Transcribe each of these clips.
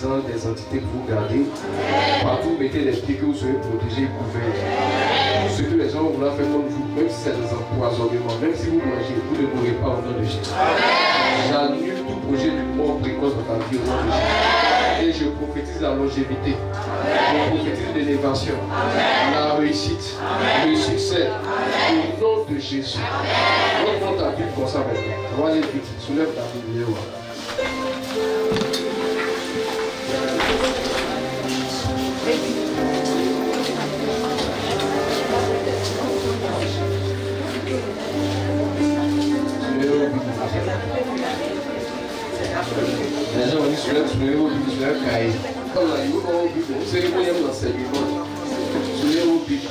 anges, des entités pour vous garder. Partout, mettez les pieds que vous soyez protégés et couverts. Ce que les gens vont vouloir faire comme vous, même si c'est des empoisonnements, même si vous mangez, vous ne mourrez pas au nom de Jésus. J'annule tout projet de mort précoce dans ta vie au nom de Jésus. Et je prophétise la longévité. Je prophétise l'élévation, la réussite, le succès. Au nom de Jésus. Reprends ta Bible comme ça maintenant. On va aller vite. Soulève ta Bible. Les gens vont dire soulève cahier. Comme là, ils vont vous savez qu'on aime l'enseignement. Soulève vos Bibles.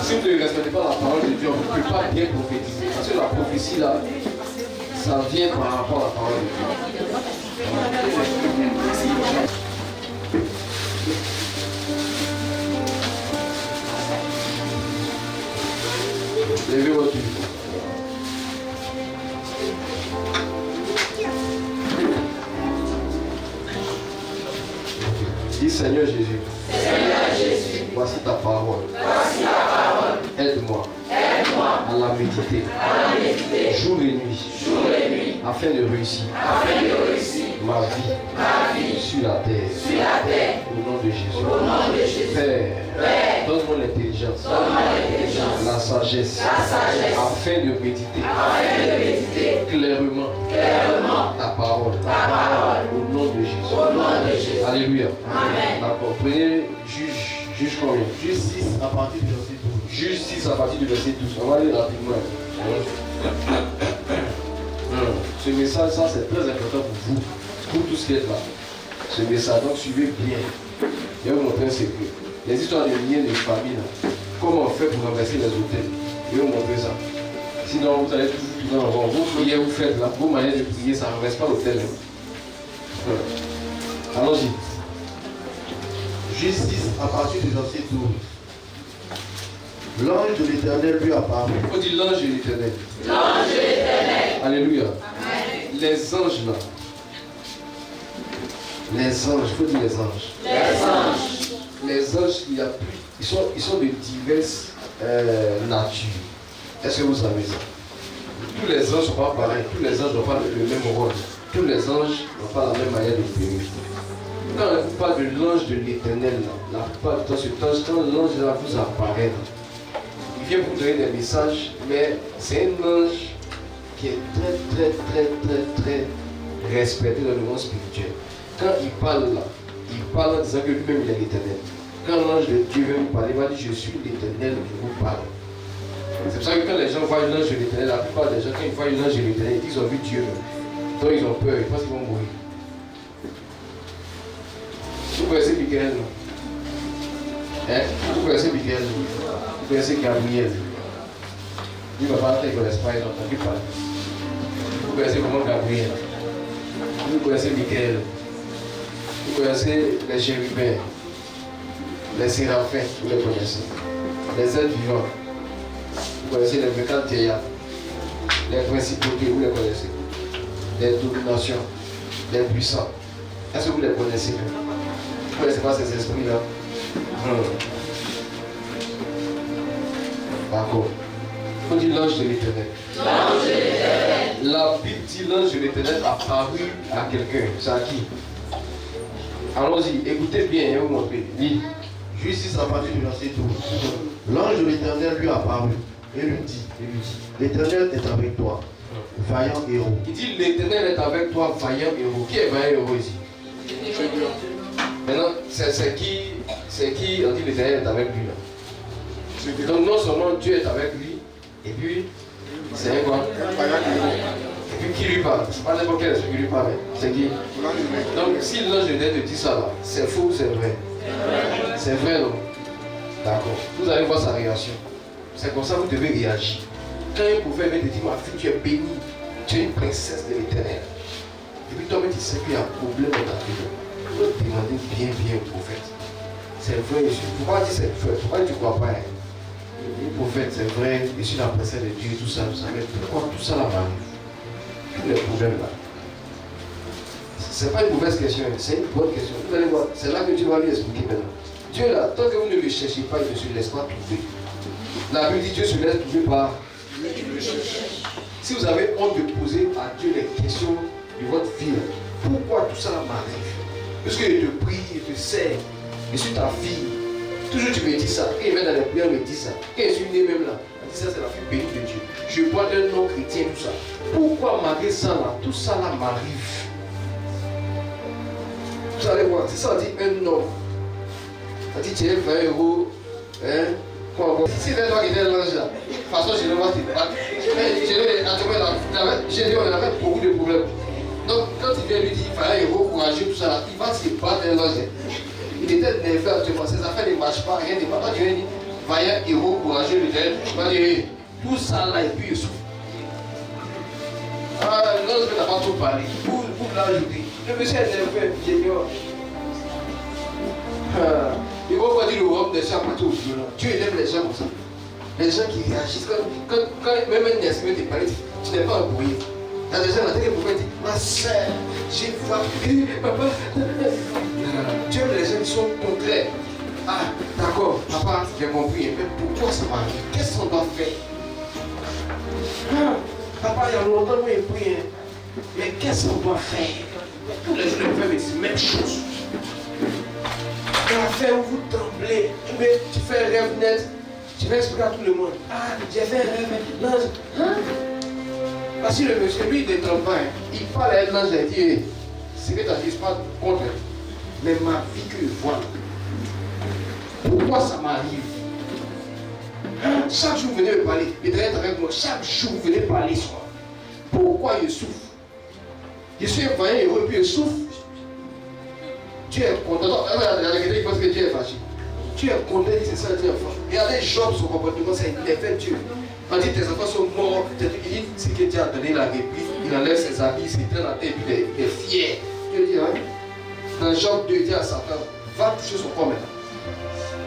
Si vous ne respectez pas la parole de Dieu, on ne peut pas bien prophétiser. Parce que la prophétie là, ça vient par rapport à la parole de Dieu. Levez votre Bible. Dis Seigneur Jésus. Seigneur Jésus. Voici ta parole. Voici ta parole. Aide-moi. Aide-moi À la méditer. à la méditer. Jour et nuit. Jour et nuit. Afin de réussir. Afin de réussir Ma vie. ma vie Sur la terre. sur la terre. Au nom de Jésus. Au nom de Jésus. Père. Père. Donne-moi l'intelligence. Donne-moi l'intelligence. La sagesse. La sagesse. Afin de méditer. Afin de méditer Clairement. clairement Ta parole. ta parole. Au nom de Jésus. Au nom de Jésus. Alléluia. Amen. D'accord. Prenez juge combien? Juge 6 à partir du verset 12. Juge 6 à partir du verset 12. On va aller rapidement. Ce message, ça c'est très important pour vous. Pour tous qui êtes là. Ce message, donc suivez bien. Je vais vous montrer un secret. Les histoires de liens de famille, là. Comment on fait pour renverser les hôtels? Je vais vous montrer ça. Sinon, vous allez toujours tourner en rond. Vos prières, vous faites là. Vos manières de prier, ça ne renverse pas l'hôtel. Allons-y. Juge 6 à partir du verset 12. L'ange de l'Éternel lui apparut. Il faut dire l'ange de l'Éternel. L'ange de l'Éternel. Alléluia. Amen. Les anges là. Les anges, il faut dire les anges. Les anges. Les anges, il y a plus. Ils sont de diverses natures. Est-ce que vous savez ça? Tous les anges ne sont pas pareils. Tous les anges n'ont pas le même rôle. Tous les anges n'ont pas la même manière de prier. Quand on vous parle de l'ange de l'Éternel, la plupart du temps, quand l'ange là vous apparaît, il vient vous donner des messages, mais c'est un ange qui est très respecté dans le monde spirituel. Quand il parle là, il parle en disant que lui-même il est l'Éternel. Quand l'ange de Dieu vient vous parler, il va dire je suis l'Éternel qui vous parle. C'est pour ça que quand les gens voient l'ange de l'Éternel, la plupart des gens quand ils voient l'ange de l'Éternel, ils ont vu Dieu. Donc ils ont peur, ils pensent qu'ils vont mourir. Vous connaissez Michael, non? Hein? Vous connaissez Michael? Vous connaissez Gabriel? Il va pas qu'il ne connaisse pas, ils ont entendu parler. Vous connaissez comment Gabriel? Vous connaissez Michael? Vous connaissez les chérubins? Les séraphins, vous les connaissez? Les êtres vivants? Vous connaissez les mécanthéas? Les principautés, vous les connaissez? Les dominations? Les puissants? Est-ce que vous les connaissez? Vous ne connaissez pas ces esprits-là? D'accord. Il faut dire l'ange de l'Éternel. L'ange de l'Éternel. La Bible dit l'ange de l'Éternel a paru à quelqu'un. C'est à qui? Allons-y, écoutez bien, je vais vous montrer. Lis. Justice à partir du verset 12. L'ange de l'Éternel lui a apparu et lui dit, l'Éternel est avec toi, vaillant héros. Il dit l'Éternel est avec toi, vaillant héros. Qui est vaillant héros ici? Maintenant, c'est qui on dit l'Éternel est avec lui là. Donc non seulement Dieu est avec lui, et puis c'est un quoi? Et puis qui lui parle? C'est pas n'importe quel esprit qui lui parle, c'est qui? Donc si l'ange de Dieu te dit ça là, c'est faux ou c'est vrai? C'est vrai non? D'accord. Vous allez voir sa réaction. C'est comme ça que vous devez réagir. Quand un prophète vient te dire ma fille tu es bénie, tu es une princesse de l'Éternel. Et puis toi-même tu sais qu'il y a un problème dans ta vie. Il faut demander bien au prophète. C'est vrai, pourquoi dire c'est vrai? Pourquoi tu ne crois pas? Le prophète, c'est vrai, je suis la princesse de Dieu, tout ça, mais pourquoi tout ça là m'arrive? Tous les problèmes là. c'est pas une mauvaise question, c'est une bonne question. Vous allez voir, c'est là que tu vas lui expliquer maintenant. Dieu là, tant que vous ne le cherchez pas, il ne se laisse pas trouver. La Bible dit Dieu se laisse trouver par lui qui le cherche. Si vous avez honte de poser à Dieu les questions de votre vie, pourquoi tout ça m'arrive? Parce que je te prie, je te sers, je suis ta fille. Toujours tu me dis ça. Quand il met dans les prières, il me dit ça. Quand je suis né même là, il dit ça, c'est la fille bénie de Dieu. Je bois d'un nom chrétien, tout ça. Pourquoi malgré ça là, tout ça là m'arrive? Vous allez voir, c'est ça, on dit un homme. On dit tu es 20 €. Hein? Quoi encore? Si c'est toi qui étais l'ange là, de toute façon, je ne vais pas te battre. Jésus, on avait beaucoup de problèmes. Donc, quand il vient lui dire, il fallait courageux, tout ça là, il va se battre un l'ange. Il était nerveux actuellement, ses affaires ne marchent pas, rien ne va pas. Tu viens dire, vaillant, héros, courageux, le tel, il va dire, tout ça là, et puis il souffre. Ah, l'ange n'a pas trop parlé, pour l'ajouter. Le monsieur est nerveux, génial. Il va pas dire le robe des gens à partir au violon. Dieu aime les gens comme ça. Les gens qui réagissent. Quand même un esprit te parle, tu n'es pas embrouillé. Il y a des gens qui vont dire, ma soeur, j'ai frappé, papa. Dieu aime les gens qui sont contraires. Ah, d'accord, papa, j'ai compris. Mais pourquoi ça m'arrive? Qu'est-ce qu'on doit faire? Papa, il y a longtemps que j'ai prié. Mais qu'est-ce qu'on doit faire? Tous les jours, les frères me disent la même chose. Dans l'affaire où vous tremblez, tu fais un rêve net, tu vas expliquer à tout le monde. Ah, j'ai fait un rêve, l'ange. Hein? Parce que le monsieur, lui, il ne tremble pas. Il parle à l'ange et dit, c'est que tu as dit, c'est pas contre. Mais ma vie que je vois, pourquoi ça m'arrive? Hein? Chaque jour, vous venez me parler, et d'être avec moi, chaque jour, vous venez parler sur moi. Pourquoi je souffre? Je suis un vaillant héros et puis je souffre. Dieu est content. Regardez, il pense que Dieu est fâché. Dieu est content, c'est ça, Dieu est fâché. Regardez Job, son comportement, c'est il est fait Dieu. On dit tes enfants sont morts, il dit c'est que Dieu a donné la réplique, il enlève ses habits, il s'éteint la tête, puis il est fier. Dieu dit, hein? Dans Job 2, il dit à Satan, va toucher son corps maintenant.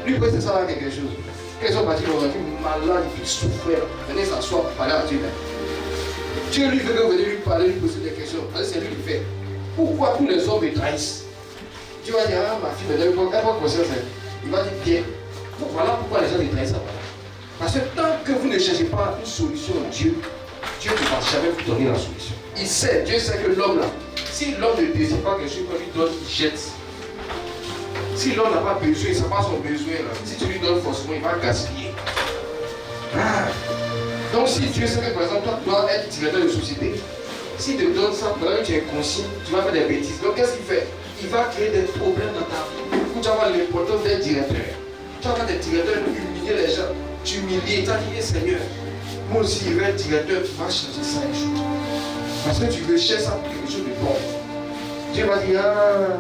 Lui, peut-être c'est ça là quelque chose. Quand ils sont partis, ils ont dit malade, il souffrir. Venez s'asseoir pour parler à Dieu. Dieu lui veut que vous venez lui parler, lui poser des questions. C'est lui qui fait. Pourquoi tous les hommes me trahissent? Tu vas dire, ah ma fille, elle n'a pas conscience. Il va dire, bien. Voilà pourquoi les gens les trahissent. Parce que tant que vous ne cherchez pas une solution en Dieu, Dieu ne va jamais vous donner la solution. Il sait, Dieu sait que l'homme là, si l'homme ne désire pas quelque chose qu'on lui donne, il jette. Si l'homme n'a pas besoin, il ne sait pas son besoin là. Si tu lui donnes forcément, il va gaspiller. Ah. Donc si Dieu sait que par exemple, toi tu dois être directeur de société, s'il te donne ça, pendant que tu es conscient, tu vas faire des bêtises. Donc qu'est-ce qu'il fait? Il va créer des problèmes dans ta vie. Tu vas avoir l'importance d'être directeur. Tu vas avoir des directeurs pour humilier les gens. Tu humilies, tu as dit, Seigneur, moi aussi je vais être directeur, tu vas changer ça un jour. Parce que tu veux chercher ça pour quelque chose de bon. Dieu va dire, ah,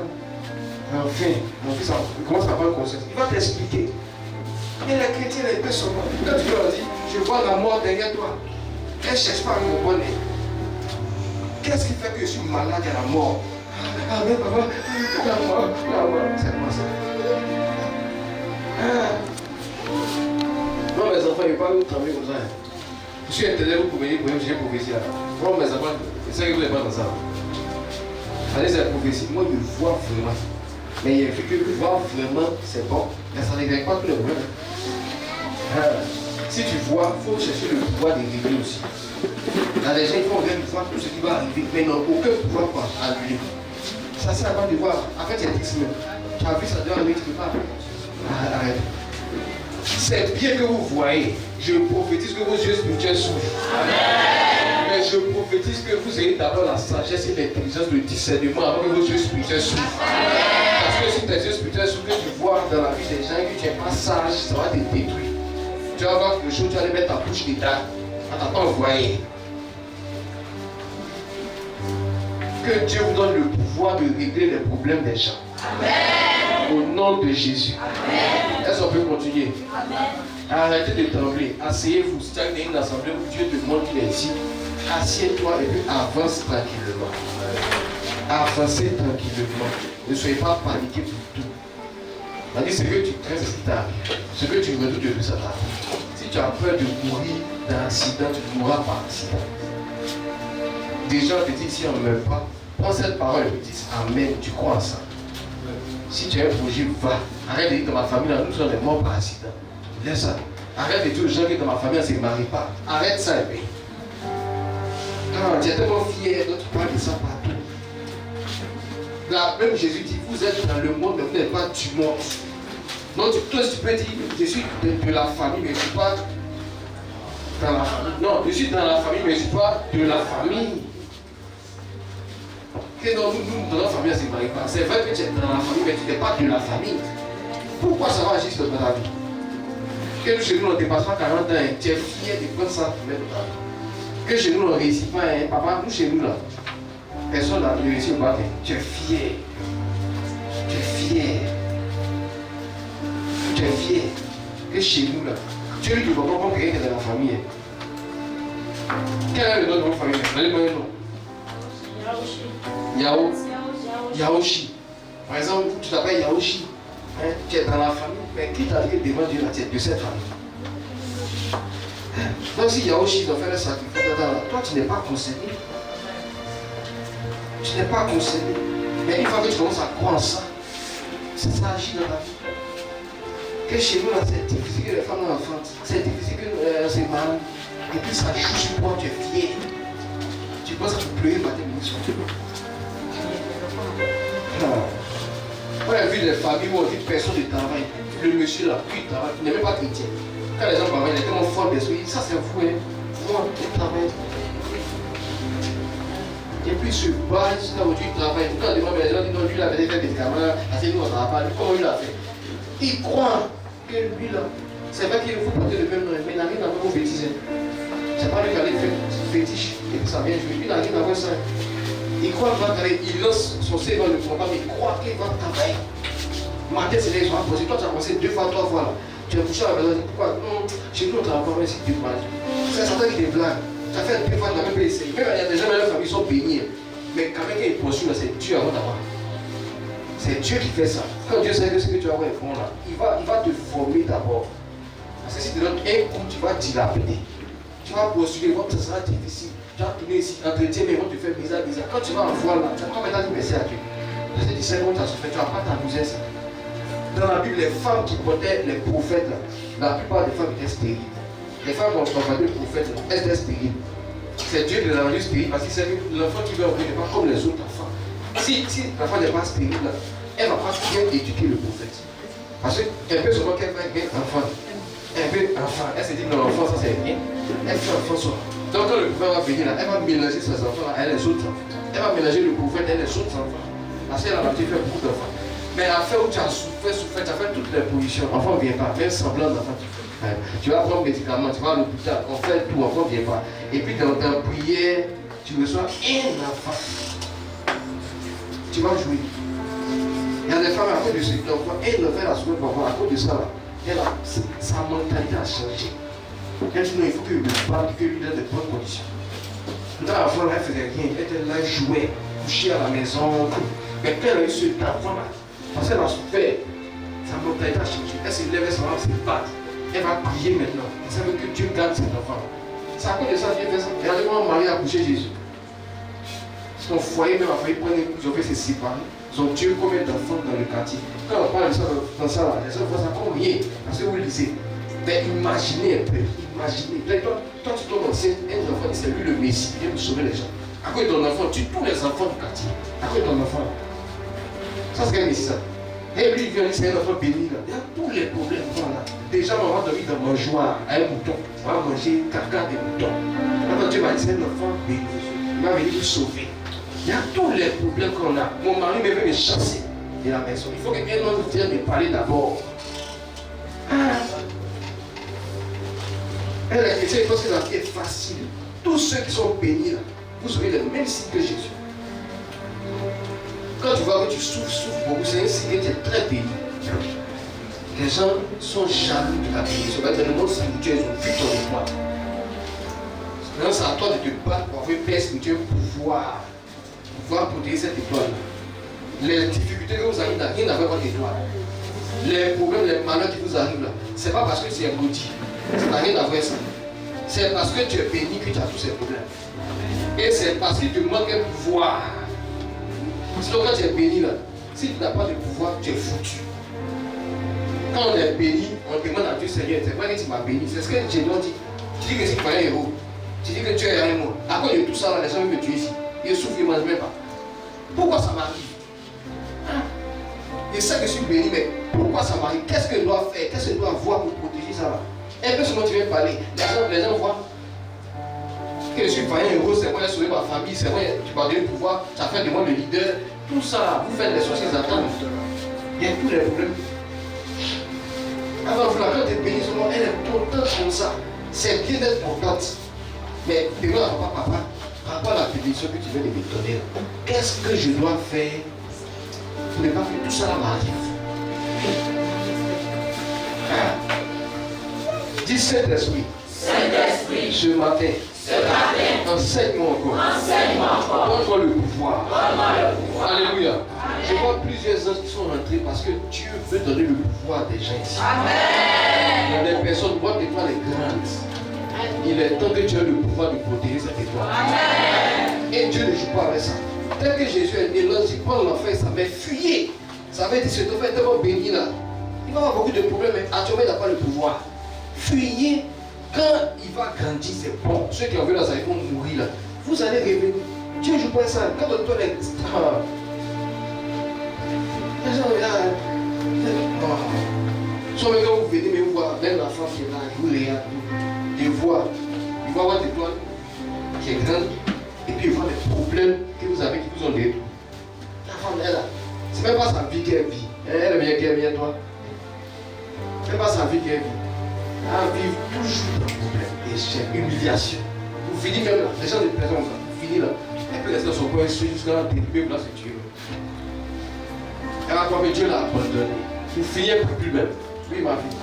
enfin, mon fils, il commence à avoir conscience. Il va t'expliquer. Et les chrétiens, les paix sont morts. Quand tu leur dis, je vois la mort derrière toi, elle ne cherche pas à me bonnet. Qu'est-ce qui fait que je suis malade à la mort? Ah mais papa, la mort, c'est quoi ça? Non mes enfants, ils ne peuvent pas vous trembler comme ça. Je suis intéressé, vous pouvez dire, j'ai prophétie là. Non mes enfants, c'est que vous n'êtes pas dans ça. Allez, c'est la prophétie. Moi je vois vraiment. Mais il y a fait que voir vraiment, c'est bon. Mais ça ne règle pas tous les problèmes. Si tu vois, il faut chercher le pouvoir de régler aussi. Là, les gens ils font rien voir tout ce qui va arriver, mais ils n'ont aucun pouvoir pour annuler. Ça sert à quoi de voir? Après, tu as dit semaines. Tu as vu ça doit arriver, tu ne peux pas. Arrête. C'est bien que vous voyez. Je prophétise que vos yeux spirituels s'ouvrent. Mais je prophétise que vous ayez d'abord la sagesse et l'intelligence, le discernement avant que vos yeux spirituels s'ouvrent. Parce que si tes yeux spirituels s'ouvrent, que tu vois dans la vie des gens que tu n'es pas sage, ça va te détruire. Tu vas voir quelque chose, tu vas aller mettre ta bouche dedans. On t'a pas envoyé. Que Dieu vous donne le pouvoir de régler les problèmes des gens. Amen. Au nom de Jésus. Est-ce qu'on peut continuer? Amen. Arrêtez de trembler. Asseyez-vous. Si tu as une assemblée où Dieu te montre qu'il est ici, assieds-toi et puis avance tranquillement. Avancez tranquillement. Ne soyez pas paniqués pour tout. C'est-à-dire ce que tu crains, c'est ce qui t'arrive. Ce que tu redoutes de tout, ça t'arrive. Si tu as peur de mourir d'un accident, tu mourras par accident. Des gens te disent, si on ne meurt pas, Prends cette parole et dis Amen, tu crois en ça. Si tu as un projet, va. Arrête de dire que ma famille, là, nous sommes des morts par accident. Laisse ça. Arrête de dire aux gens que dans ma famille, on ne se marie pas. Arrête ça et puis. Tu es tellement fier, donc tu parles de ça partout. Là, même Jésus dit, vous êtes dans le monde, mais vous n'êtes pas du monde. Donc toi, tu peux dire, je suis de la famille, mais je ne suis pas dans la famille. Non, je suis dans la famille, mais je ne suis pas de la famille. Que dans nous, dans la famille, on ne se marie pas. C'est vrai que tu es dans la famille, mais tu n'es pas de la famille. Pourquoi ça va agir dans ta vie? Que nous, chez nous, on ne dépasse pas 40 ans, tu es fier de prendre ça pour mettre dans ta vie. Que chez nous, on ne réussit pas, papa, nous, chez nous, là, personne n'a réussi au bac. Tu es fier. Tu es fier. Tu es fier. Que chez nous, là, tu es lui qui va pas quelqu'un qui est dans la famille. Quel est le nom de votre famille? Allez-moi un nom. Yaoshi. Par exemple, tu t'appelles Yaoshi. Hein? Tu es dans la famille. Mais qui t'a dit devant Dieu la tête de cette famille? Donc si Yaoshi doit faire un sacrifice, toi tu n'es pas concerné. Tu n'es pas concerné. Mais une fois que tu commences à croire en ça, ça agit dans ta vie. Que chez nous, là, c'est difficile que les femmes n'enfantent. C'est difficile que c'est mal. Et puis ça joue sur toi, tu es fier. Tu penses que tu pleurer matin, midi, soir. On a vu des familles où on dit personne ne travaille. Le monsieur là, lui, il travaille. Il n'est même pas chrétien. Quand les gens travaillent, il est tellement fort d'esprit. Ça, c'est fou, hein. Moi, il travaille. Et puis, ce bas, aujourd'hui, il travaille. Quand les gens disent non, lui, il avait fait des médicaments, assez nous, on n'a pas. Comment il a fait? Il croit que lui, là, c'est vrai qu'il faut porter le même nom, mais il n'a rien à voir aux bêtises. C'est pas lui qui a fait fétiche et que ça vient jouer. Il n'a rien à voir ça. Il croit qu'il va travailler. Il lance son CV dans le programme, il croit qu'il va travailler. Matin, c'est les gens posés. Toi, tu as pensé 2 fois, 3 fois là. Tu as couché à la maison, tu dis pourquoi? Non, chez nous, on ne travaille pas, mais c'est Dieu. C'est Satan qui te blague. Tu as fait 2 fois, tu n'as même pas essayé. Même il y a des gens dans leur famille qui sont bénis. Mais quand même, quand ils poursuivent, c'est Dieu avant d'avoir. C'est Dieu qui fait ça. Quand Dieu sait que ce que tu vas avoir est bon là, il va te former d'abord. Parce que si tu donnes un coup, tu vas dilapider. Tu vas postuler, ça sera difficile. Tu vas tourner ici, entretien, mais ils vont te faire bizarre. Quand tu vas en voir là, tu vas pas dire merci à Dieu. Parce que tu sais comment tu as souffert, tu ne vas pas t'amuser ça. Dans la Bible, les femmes qui portaient les prophètes là, la plupart des femmes étaient stériles. Les femmes qui ont porté les prophètes là, elles étaient stériles. C'est Dieu qui les a rendues stériles parce que c'est l'enfant qui veut ouvrir n'est pas comme les autres enfants. Si l'enfant n'est pas stérile là, elle ne va pas bien éduquer le prophète. Parce qu'elle peut seulement qu'elle va être enfant. Elle veut enfant. Elle se dit non, l'enfant ça c'est rien. Elle fait enfant soi. Donc quand le prophète va venir là, elle va mélanger ses enfants là, elle les autres enfants. Elle va mélanger le prophète et les autres enfants. Parce qu'elle a l'habitude de faire beaucoup d'enfants. Mais à faire où tu as souffert, tu as fait toutes les positions. L'enfant ne vient pas. Même semblant d'enfant tu fais. Tu vas prendre médicaments, tu vas à l'hôpital, on fait tout, l'enfant ne vient pas. Et puis dans ta prière, tu reçois un enfant. Tu vas jouer. Il y a des femmes à cause de ce qui t'envoient un enfant à la seconde parfois, à cause de ça là. Sa mentalité a changé. Elle dit non, il faut que je parle, que lui donne de bonnes conditions. Tout à l'enfant, elle faisait rien, elle était là, jouait, couchait à la maison. Mais quand elle a eu ce enfant là, parce qu'elle a souffert, sa mentalité a changé. Elle se lève, elle se bat. Elle va prier maintenant. Elle veut que Dieu garde cet enfant. C'est à cause de ça Dieu fait ça. Regardez comment Marie a couché Jésus. Son foyer même a failli prendre une couche, ils ont fait se séparer. Ils ont tué combien d'enfants dans le quartier. Quand on parle de ça dans ça, là, les gens voient ça comme rien. Parce que vous lisez. Mais imaginez un peu. Imaginez. Toi tu tombes enceinte, un enfant, c'est lui le Messie, il vient de sauver les gens. À cause de ton enfant, tue tous les enfants du quartier. À cause de ton enfant. Ça c'est quel Messie ça? Et lui il vient, c'est un enfant béni là. Il y a tous les problèmes là. Déjà on va dormir dans mon joie à un mouton. On va manger caca des moutons. Maintenant Dieu m'a dit c'est un enfant béni. Il va venir nous sauver. Il y a tous les problèmes qu'on a. Mon mari me veut me chasser de la maison. Il faut que quelqu'un vienne me parler d'abord. Elle est chrétienne parce que la vie est facile. Tous ceux qui sont bénis là, vous aurez le même signe que Jésus. Quand tu vois que tu souffres beaucoup, c'est un signe que tu es très béni. Les gens sont jaloux de ta bénédiction. Dans le monde spirituel, ils ont vu ton étoile. Maintenant, c'est à toi de te battre pour avoir une paix spirituelle, pouvoir protéger cette étoile. Les difficultés que vous avez n'ont rien à voir avec votre étoile. Les problèmes, les malheurs qui vous arrivent là, c'est pas parce que c'est un maudit. Ça n'a rien à voir avec ça. C'est parce que tu es béni que tu as tous ces problèmes. Et c'est parce qu'il te manque un pouvoir. Sinon, quand tu es béni là, si tu n'as pas de pouvoir, tu es foutu. Quand on est béni, on demande à Dieu, Seigneur, c'est vrai que tu m'as béni. C'est ce que Gédéon dit. Tu dis que si tu es un héros, tu dis que tu es un mot. À cause de tout ça, là, les gens veulent me tuer ici. Ils souffrent, ils ne mangent même pas. Pourquoi ça m'arrive? Je sais que je suis béni, mais pourquoi ça m'arrive? Qu'est-ce que je dois faire? Qu'est-ce que je dois voir pour protéger ça là? Un peu ce dont tu viens de parler. Les gens voient que je suis pas un héros, c'est moi qui ai sauvé ma famille, c'est moi qui m'a donné le pouvoir, ça fait de moi le leader. Tout ça, vous faites des choses qu'ils attendent. Il y a tous les problèmes. Alors, quand tu es béni, elle est contente comme ça. C'est bien d'être contente. Mais demande à papa, par rapport à la bénédiction que tu viens de me donner, qu'est-ce que je dois faire pour ne pas que tout ça là m'arrive? Dis Saint-Esprit. Saint-Esprit. Ce matin. Enseigne-moi encore. Donne-moi le pouvoir. Alléluia. Je vois plusieurs anges qui sont rentrés parce que Dieu veut donner le pouvoir des gens ici. Il y a des personnes, votre étoile est grande. Il est temps que tu aies le pouvoir de protéger cette étoile. Et Dieu ne joue pas avec ça. Tel que Jésus est né, l'ange dit, prends l'enfant et sa mère, fuyez. Ça veut dire, cet enfant est tellement béni là. Il va avoir beaucoup de problèmes, mais actuellement, il n'a pas le pouvoir. Fuyez. Quand il va grandir, c'est bon. Ceux qui ont vu là, ça, ils vont mourir là. Vous allez revenir. Dieu ne joue pas ça. Quand on est extra. Les gens là. Soit même quand vous venez, mais vous voyez, même la femme qui est là, vous regardez. Il voit votre étoile qui est grande. Et puis il voit les problèmes que vous avez qui vous ont détruit. La femme est là. C'est même pas sa vie qu'elle vit. Elle vient qu'elle vient toi. C'est pas sa vie qu'elle vit. À vivre toujours dans le problème, échec, humiliation. Vous finissez même là, les gens de personnes, vous finissez là. Elle peut rester dans son coin, jusqu'à la délibérer, là c'est Dieu. Elle va croire que Dieu l'a abandonné. Vous finissez plus même. Oui, ma vie.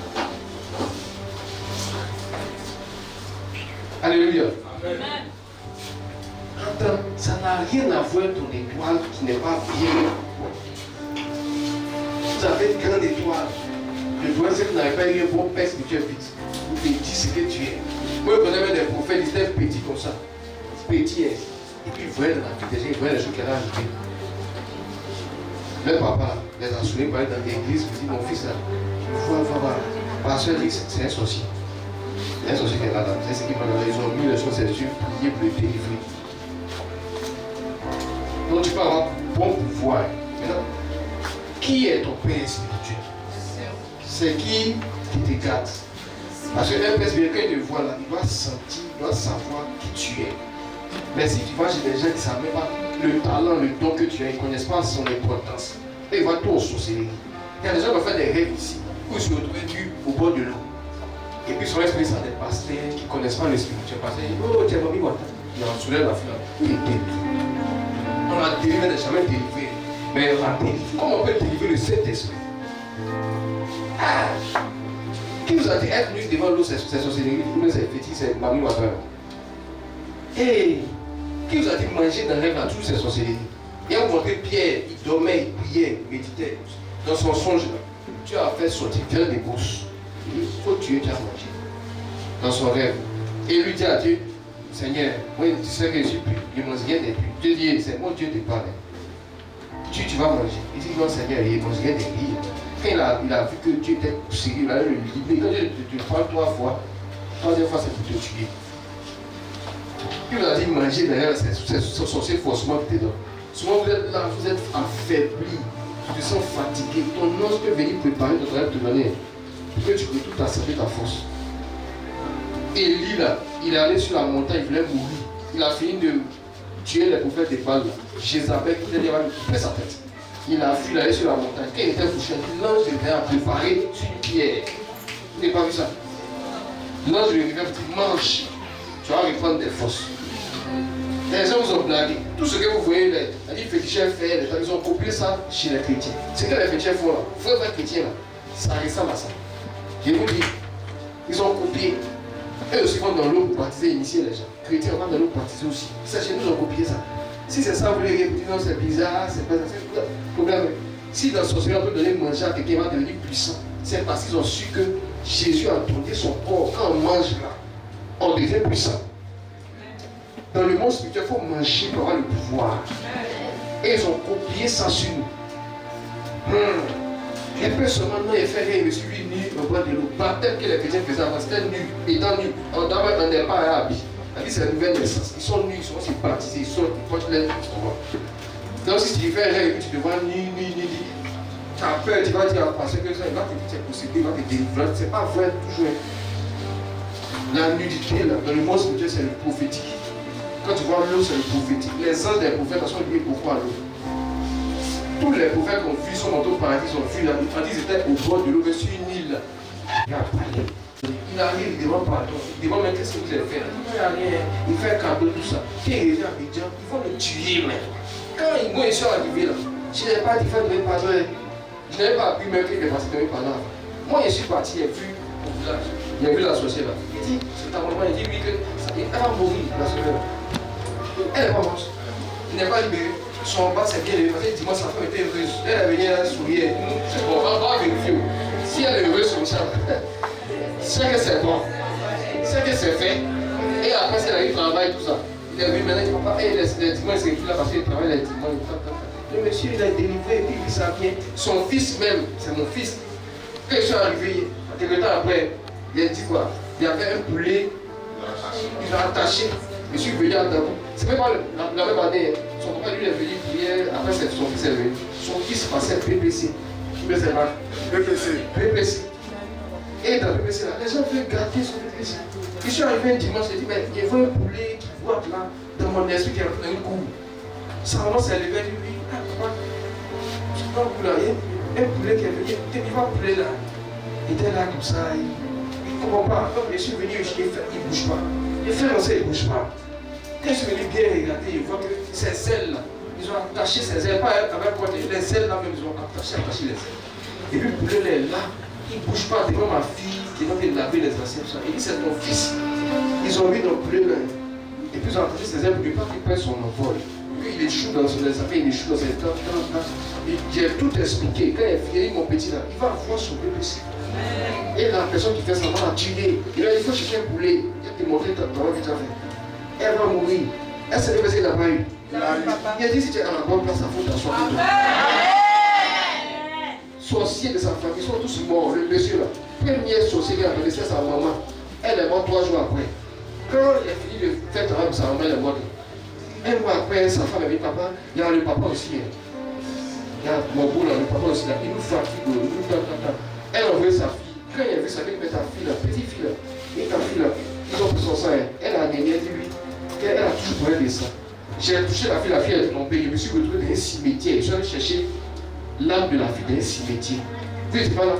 Alléluia. Amen. Attends, ça n'a rien à voir ton étoile qui n'est pas bien. Vous avez une grande étoile. Le problème, c'est que vous n'avez pas eu un bon père spirituel vite. Vous te dites ce que tu es. Moi, je connais même des prophètes, ils étaient petits comme ça. Petits, et puis ils voyaient dans la vie, ils voyaient les choses qui allaient arriver. Le papa les a soulevés pour aller dans l'église, il dit, mon fils là, il faut voir. Pasteur dit que c'est un sorcier. C'est un sorcier qui est là, c'est ce qu'ils m'ont donné. Ils ont mis les choses sur ses yeux, prier pour le délivrer. Donc tu peux avoir bon pouvoir. Maintenant, qui est ton père spirituel? C'est qui te garde? Parce qu'un père spirituel, quand il te voit là, il doit sentir, il doit savoir qui tu es. Mais si tu vas chez des gens qui ne savent même pas le talent, le don que tu as, ils ne connaissent pas son importance. Et ils voient tout en sorcellerie. Il y a des gens qui vont faire des rêves ici, où ils se retrouvent nus au bord de l'eau. Et puis ils sont inspirés par des pasteurs qui ne connaissent pas le spirituel. Parce qu'ils disent, oh, tu es mamie, il a soulève la flamme. Il est délivré. On a délivré, n'est jamais délivré. Mais on a délivré. Comment on peut délivrer le Saint-Esprit? Qui vous a dit être nu devant l'eau, c'est sorcellerie, ou c'est fétiche, c'est mamie ou affaire? Et qui vous a dit manger dans le rêve là, tout c'est sorcellerie? Et on montrait Pierre, il dormait, il priait, il méditait. Dans son songe là, Dieu a fait sortir plein de bourses. Il faut tuer, tu as mangé. Dans son rêve. Et lui dit à Dieu, Seigneur, moi tu sais que je suis plus, je mange rien des plus. Dieu dit, c'est moi Dieu te parle. Tu vas manger. Il dit, non Seigneur, il mange rien des riz. Quand il a vu que Dieu était sérieux, il a le libéré. Quand Dieu te parle 3 fois, 3e fois c'est pour te tuer. Il a dit manger derrière, c'est sorcier forcément qui te donne. Souvent vous êtes là, vous êtes affaibli, tu te sens fatigué. Ton ange peut venir préparer ton travail te donner. Pour que tu retrouves ta santé, ta force. Élie là, il est allé sur la montagne, il voulait mourir. Il a fini de tuer les prophètes des Baal. Jézabel, qui était là, il coupait sa tête. Il a fui, il allait sur la montagne. Quand il était couché, l'ange de Dieu a préparé sur une pierre. Vous n'avez pas vu ça? L'ange de Dieu dit, mange, tu vas reprendre des forces. Les gens vous ont blagué. Tout ce que vous voyez, les féticheurs faire, ils ont copié ça chez les chrétiens. Ce que les féticheurs font là, frères chrétiens là, ça ressemble à ça. Je vous dis, ils ont copié. Eux aussi vont dans l'eau pour baptiser, initier les gens. Les chrétiens vont dans l'eau pour baptiser aussi. Ça, chez nous, ils ont copié ça. Si c'est ça, vous voulez répéter, non, c'est bizarre, c'est pas ça, c'est un problème. Si dans son Seigneur on peut donner manger à quelqu'un, il va devenir puissant. C'est parce qu'ils ont su que Jésus a donné son corps. Quand on mange là, on devient puissant. Dans le monde spirituel, il faut manger pour avoir le pouvoir. Et ils ont copié ça sur nous. Et puis seulement, non, il fait rien, il me suit nu au bord de l'eau. Baptême que les chrétiens faisaient avant, c'était nu, étant nu. On n'est pas à habit. C'est la nouvelle naissance. Ils sont nus, ils sont aussi baptisés, ils sortent, ils portent les. Donc si tu fais rien et puis tu te vois nu, tu as peur, tu vas dire parce que ça, il va te dire posséder, il va te délivrer. C'est pas vrai toujours. La nudité, là, dans le monde spirituel, c'est le prophétique. Quand tu vois l'eau, c'est le prophétique. Les anges des prophètes sont liés beaucoup à l'eau. Tous les prophètes qu'on fuit sont montés au paradis, ils ont fui là. Ils étaient au bord de l'eau, mais sur une île. Il a parlé. Il arrive, il demande pardon. Il demande, mais qu'est-ce que vous avez fait? Il n'y a rien. Il fait un cadeau, tout ça. Quand il revient à Abidjan, ils vont le tuer, mais. Quand moi, ils sont arrivés là, je n'avais pas dit faire de pardon. Je n'avais pas appris même qu'il est passé de pardon. Moi, je suis parti, j'ai vu au village. Il a vu la sorcière là. Il dit, c'est ta maman, il dit oui, elle va mourir la semaine. Elle est pas morte. Il n'est pas libéré. Son bas c'est bien élevé. Parce que dimanche, sa femme était heureuse. Elle est venue, elle souriait. C'est bon, on va vérifier. Si elle est heureuse comme ça, c'est que c'est bon. C'est que c'est fait. Et après, c'est là qu'il travaille, tout ça. Il est venu maintenant, il dit papa, les dimanches, c'est là parce qu'il travaille les dimanches. Le monsieur, il a délivré et puis il ça bien. Son fils même, c'est mon fils. Quand ils sont arrivés, quelques temps après, il a dit quoi? Il y avait un poulet, il l'a attaché. Je suis venu à Dabou. C'est même pas la même année. Son papa lui est venu prier. Après, son fils est venu. Son fils passait PPC. Je ne sais pas. PPC. Et dans PPC, là, les gens veulent garder son PPC. Je suis arrivé un dimanche, j'ai dit, mais il y a un poulet qui voit là, dans mon esprit, qui a un coup. Sa maman s'est levée, elle dit, ah, papa, je ne sais pas où là, il y a un poulet qui est venu. Il voit un poulet là. Il était là comme ça. Il ne comprend pas. Comme je suis venu, il ne bouge pas. Les frères et sœurs, ils ne bougent pas. Quand je suis venu bien regarder, ils voient que ces ailes là, ils ont attaché ces ailes, pas avec quoi, les ailes là même, ils ont attaché les ailes. Et puis le poulet là est là, il ne bouge pas devant ma fille qui va venir laver les assiettes. Il dit, c'est ton fils. Ils ont mis dans le poulet là. Et puis ils ont attaché ses ailes pour ne pas qu'il perde son envol. Puis il échoue dans ses affaires, il échoue dans ses temps. J'ai tout expliqué. Quand il a fini mon petit là, il va voir son bébé. Et la personne qui fait ça va la tuer. Il faut chercher un poulet. Il a démontré ton travail que tu as fait. Elle va mourir. Elle s'est déversée, il n'a pas eu. Il a dit si tu es à la bonne place, il faut t'asseoir. Sorciers de sa famille sont tous morts. Le monsieur là, premier sorcier qui a connaissé sa maman, elle est morte 3 jours après. Quand il a fini de faire le travail de sa maman, elle est morte. Un mois après, sa femme avait papa. Il y a le papa aussi. Il y a mon beau là, le papa aussi là. Il nous fatigue, il nous fait. Elle a envoyé sa fille. Quand il a vu sa fille, il met ta fille là, petite fille là. Et ta fille là, ils ont pris son sang. Elle a gagné, elle dit lui. Elle a toujours besoin de ça. J'ai touché la fille est tombée. Je me suis retrouvé dans un cimetière. Je suis allé chercher l'âme de la fille dans un cimetière. Vous n'êtes pas là?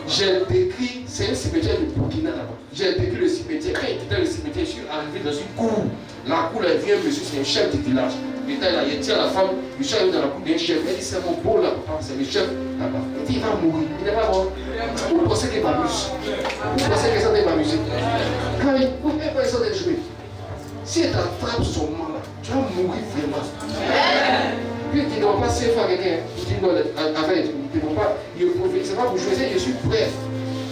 J'ai décrit, c'est un cimetière de Burkina là-bas. J'ai décrit le cimetière. Quand il était dans le cimetière, je suis arrivé dans une cour. La cour là, il vient un monsieur, c'est un chef du village. Il était là, il tient la femme. Je suis arrivé dans la cour d'un chef. Elle dit, c'est mon beau là, papa, c'est le chef là-bas. Il dit, il va mourir. Il n'est pas mort. Vous pensez qu'il m'amuse? Vous pensez que ça va m'amuser? Quand il s'en est joué. Si elle t'attrape son mal, tu vas mourir vraiment. Puis tu ne dois pas se faire quelqu'un. Tu dis non, avec, tu ne dois pas. C'est pas pour choisir, je suis prêt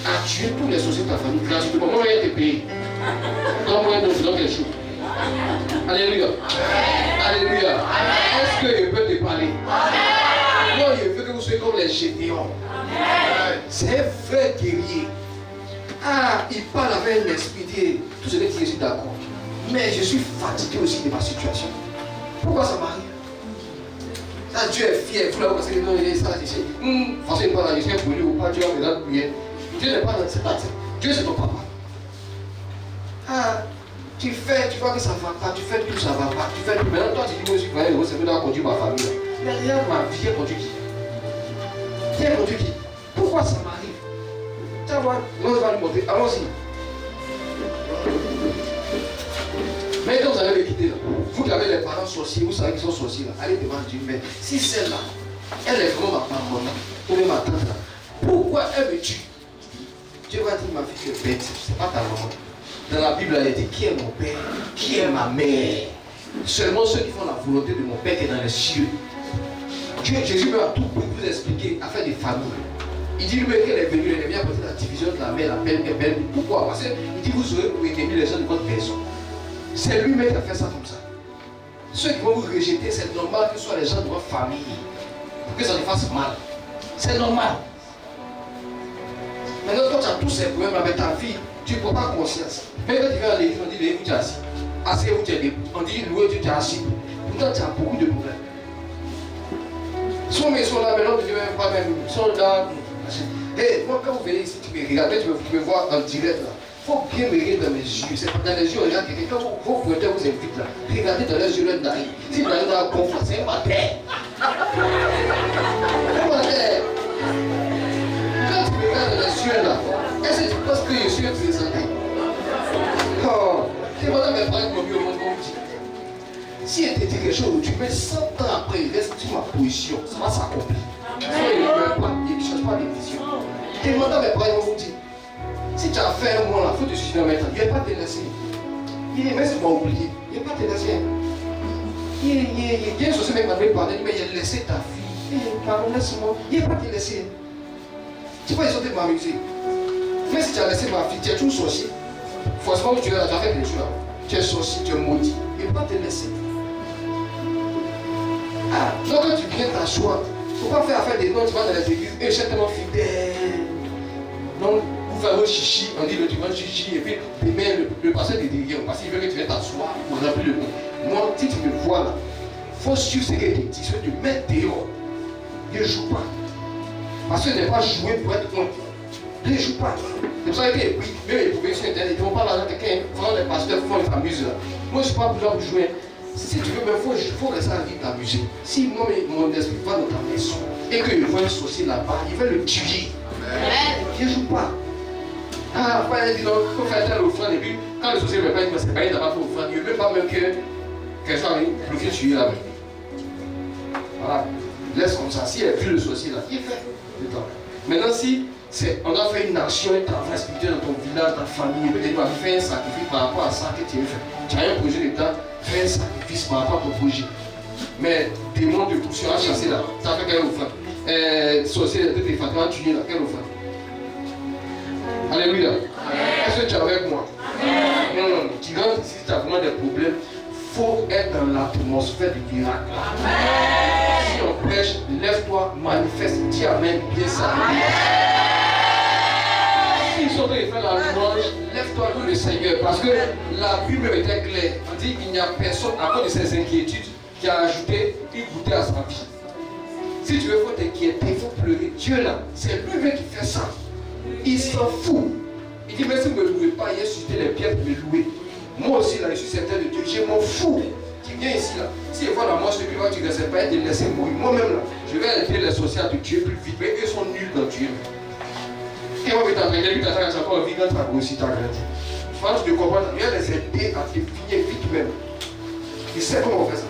à tuer tous les sociétés de ta famille gratuitement. Moi, je vais te payer. Comme moi, je donne quelque chose. Alléluia. Alléluia. Est-ce que je peux te parler? Moi, je veux que vous soyez comme les généons. C'est un vrai guerrier. Ah, il parle avec un esprit. Tout ce que je suis d'accord. Mais je suis fatigué aussi de ma situation. Pourquoi ça m'arrive? Ça, Dieu est fier. Vous l'avez passé, non, il est ça, forcément pas là, je suis poli ou pas, Dieu va me donner prier. Dieu n'est pas là, c'est pas ça. Dieu c'est ton papa. Ah, tu vois que ça ne va pas, tu fais tout, ça ne va pas, tu fais tout. Maintenant, toi, tu dis que je suis vraiment heureux, c'est que dois conduire ma famille. Mais regarde ma vie, j'ai conduit qui? J'ai conduit qui? Pourquoi ça m'arrive? Tu vois, moi, je vais lui montrer. Allons-y. Mais quand vous allez me quitter là, vous qui avez les parents sorciers, vous savez qu'ils sont sorciers là, allez devant Dieu. Mais si celle-là, elle est vraiment ma maman, ou même ma tante là, pourquoi elle me tue? Dieu va dire, ma fille, tu es bête, c'est pas ta maman. Dans la Bible, elle dit, qui est mon père? Qui est ma mère? Seulement ceux qui font la volonté de mon père qui est dans les cieux. Jésus veut à tout pour vous expliquer, afin des familles. Il dit lui qu'elle est venue, elle est venue apporter la division de la mère, la peine, belle. Pourquoi? Parce qu'il dit, vous serez pour aimer les gens de votre personne. C'est lui-même qui a fait ça comme ça. Ceux qui vont vous rejeter, c'est normal que ce soit les gens de votre famille. Pour que ça te fasse mal. C'est normal. Maintenant, quand tu as tous ces problèmes avec ta fille, tu ne prends pas conscience. Même quand tu viens à l'église, on dit l'église, tu es assis. Asseyez-vous, tu es debout. On dit louez, tu es assis. Pourtant, tu as beaucoup de problèmes. Soit ils sont là, maintenant, tu ne veux pas même. Ils sont là. Et moi, quand vous venez ici, tu me regardes, tu me vois en direct là. Il faut bien me regarder dans mes yeux. C'est dans les yeux, regarde quelqu'un. Quand vos prêteurs vous invitent là, regardez dans les yeux leur nariz. Si vous allez dans la confiance, c'est un baptême. Un baptême. Quand tu me regardes dans les yeux là, est-ce que tu penses que je suis un présenté? Oh, c'est madame mes parents qui m'ont mis au monde comme dit. Si elle te dit quelque chose, tu mets 100 ans après, reste sur ma position, ça va s'accomplir. Soit il ne meurt pas, il ne change pas de vision. Et madame mes parents m'ont dit. Si tu as fait un mois là, il faut te suivre maintenant. Il ne va pas te laisser. Il est même si tu m'as oublié. Il ne va pas te laisser. Il y a un souci, mec m'a parlé, mais il a laissé ta fille. Pardon, laisse-moi. Il ne va pas te laisser. Tu vois, ils ont été m'amuser. Mais si tu as laissé ma fille, tu es toujours sorcier. Forcément, tu as fait quelque chose là. Tu es sorcier, tu es maudit. Il ne va pas te laisser. Ah, donc quand tu viens t'asseoir, il ne faut pas faire affaire des noms, tu vas dans les églises, et tellement fidèle. Donc, vous faites vos chichi, on dit le dimanche chichi, et puis demain le pasteur te dit, parce qu'il veut que tu viennes t'asseoir, on n'a plus le nom. Moi, si tu me vois là, il faut suivre ce qu'il dit, c'est de mettre dehors. Ne joue pas. Parce que ne pas jouer pour être honte. Ne joue pas. C'est pour ça que même les professeurs sur Internet, ils ne vont pas l'argent quelqu'un, vraiment les pasteurs font les amuser là. Moi, je ne suis pas besoin de jouer. Si tu veux, il faut rester à vie t'amuser. Si moi, mon esprit va dans ta maison et qu'il voit un sorcier là-bas, il va le tuer. Ne joue pas. Ah, après, il dit non, il faut faire telle offrande. Et puis, quand le sorcier ne veut pas, il dit c'est pas, il n'a pas fait offrande. Il ne veut pas même que quelqu'un le fait tuer là-bas. Voilà. Laisse comme ça. Si elle a vu le sorcier là, il fait. Maintenant, si on doit faire une action, un travail spirituel dans ton village, ta famille, peut-être tu vas faire un sacrifice par rapport à ça que tu veux faire. Tu as un projet d'État, fais un sacrifice par rapport à ton projet. Mais démon de tout, tu vas chasser là. Ça fait quelle offrande? Sorcier de tes fatras, tu es là, quelle offrande? Alléluia. Est-ce que tu es avec moi? Non, non, tu rentres ici, si tu as vraiment des problèmes, il faut être dans l'atmosphère du miracle. Si on prêche, lève-toi, manifeste, dis amen, bien ça. S'ils sont en train de faire la louange, lève-toi, loue le Seigneur. Parce que la Bible était claire. On dit qu'il n'y a personne, à cause de ses inquiétudes, qui a ajouté une bouteille à sa vie. Si tu veux, il faut t'inquiéter, il faut pleurer. Dieu là, c'est lui-même qui fait ça. Il s'en fout. Il dit, mais si vous ne me louez pas, il a suscité les pierres pour me louer. Moi aussi, là, je suis certain de Dieu. Je m'en fous. Qui vient ici, là. Si il voit la mort, celui-là, tu ne laisses pas te laisser mourir. Moi-même, là, je vais aider les sociaux de Dieu plus vite. Mais eux sont nuls dans Dieu. Et moi, je t'entraîne, lui, t'as encore envie quand tu as grossi, tu as grandi. Je pense que tu comprends. Il va les aider à te finir vite même. Il sait comment on fait ça.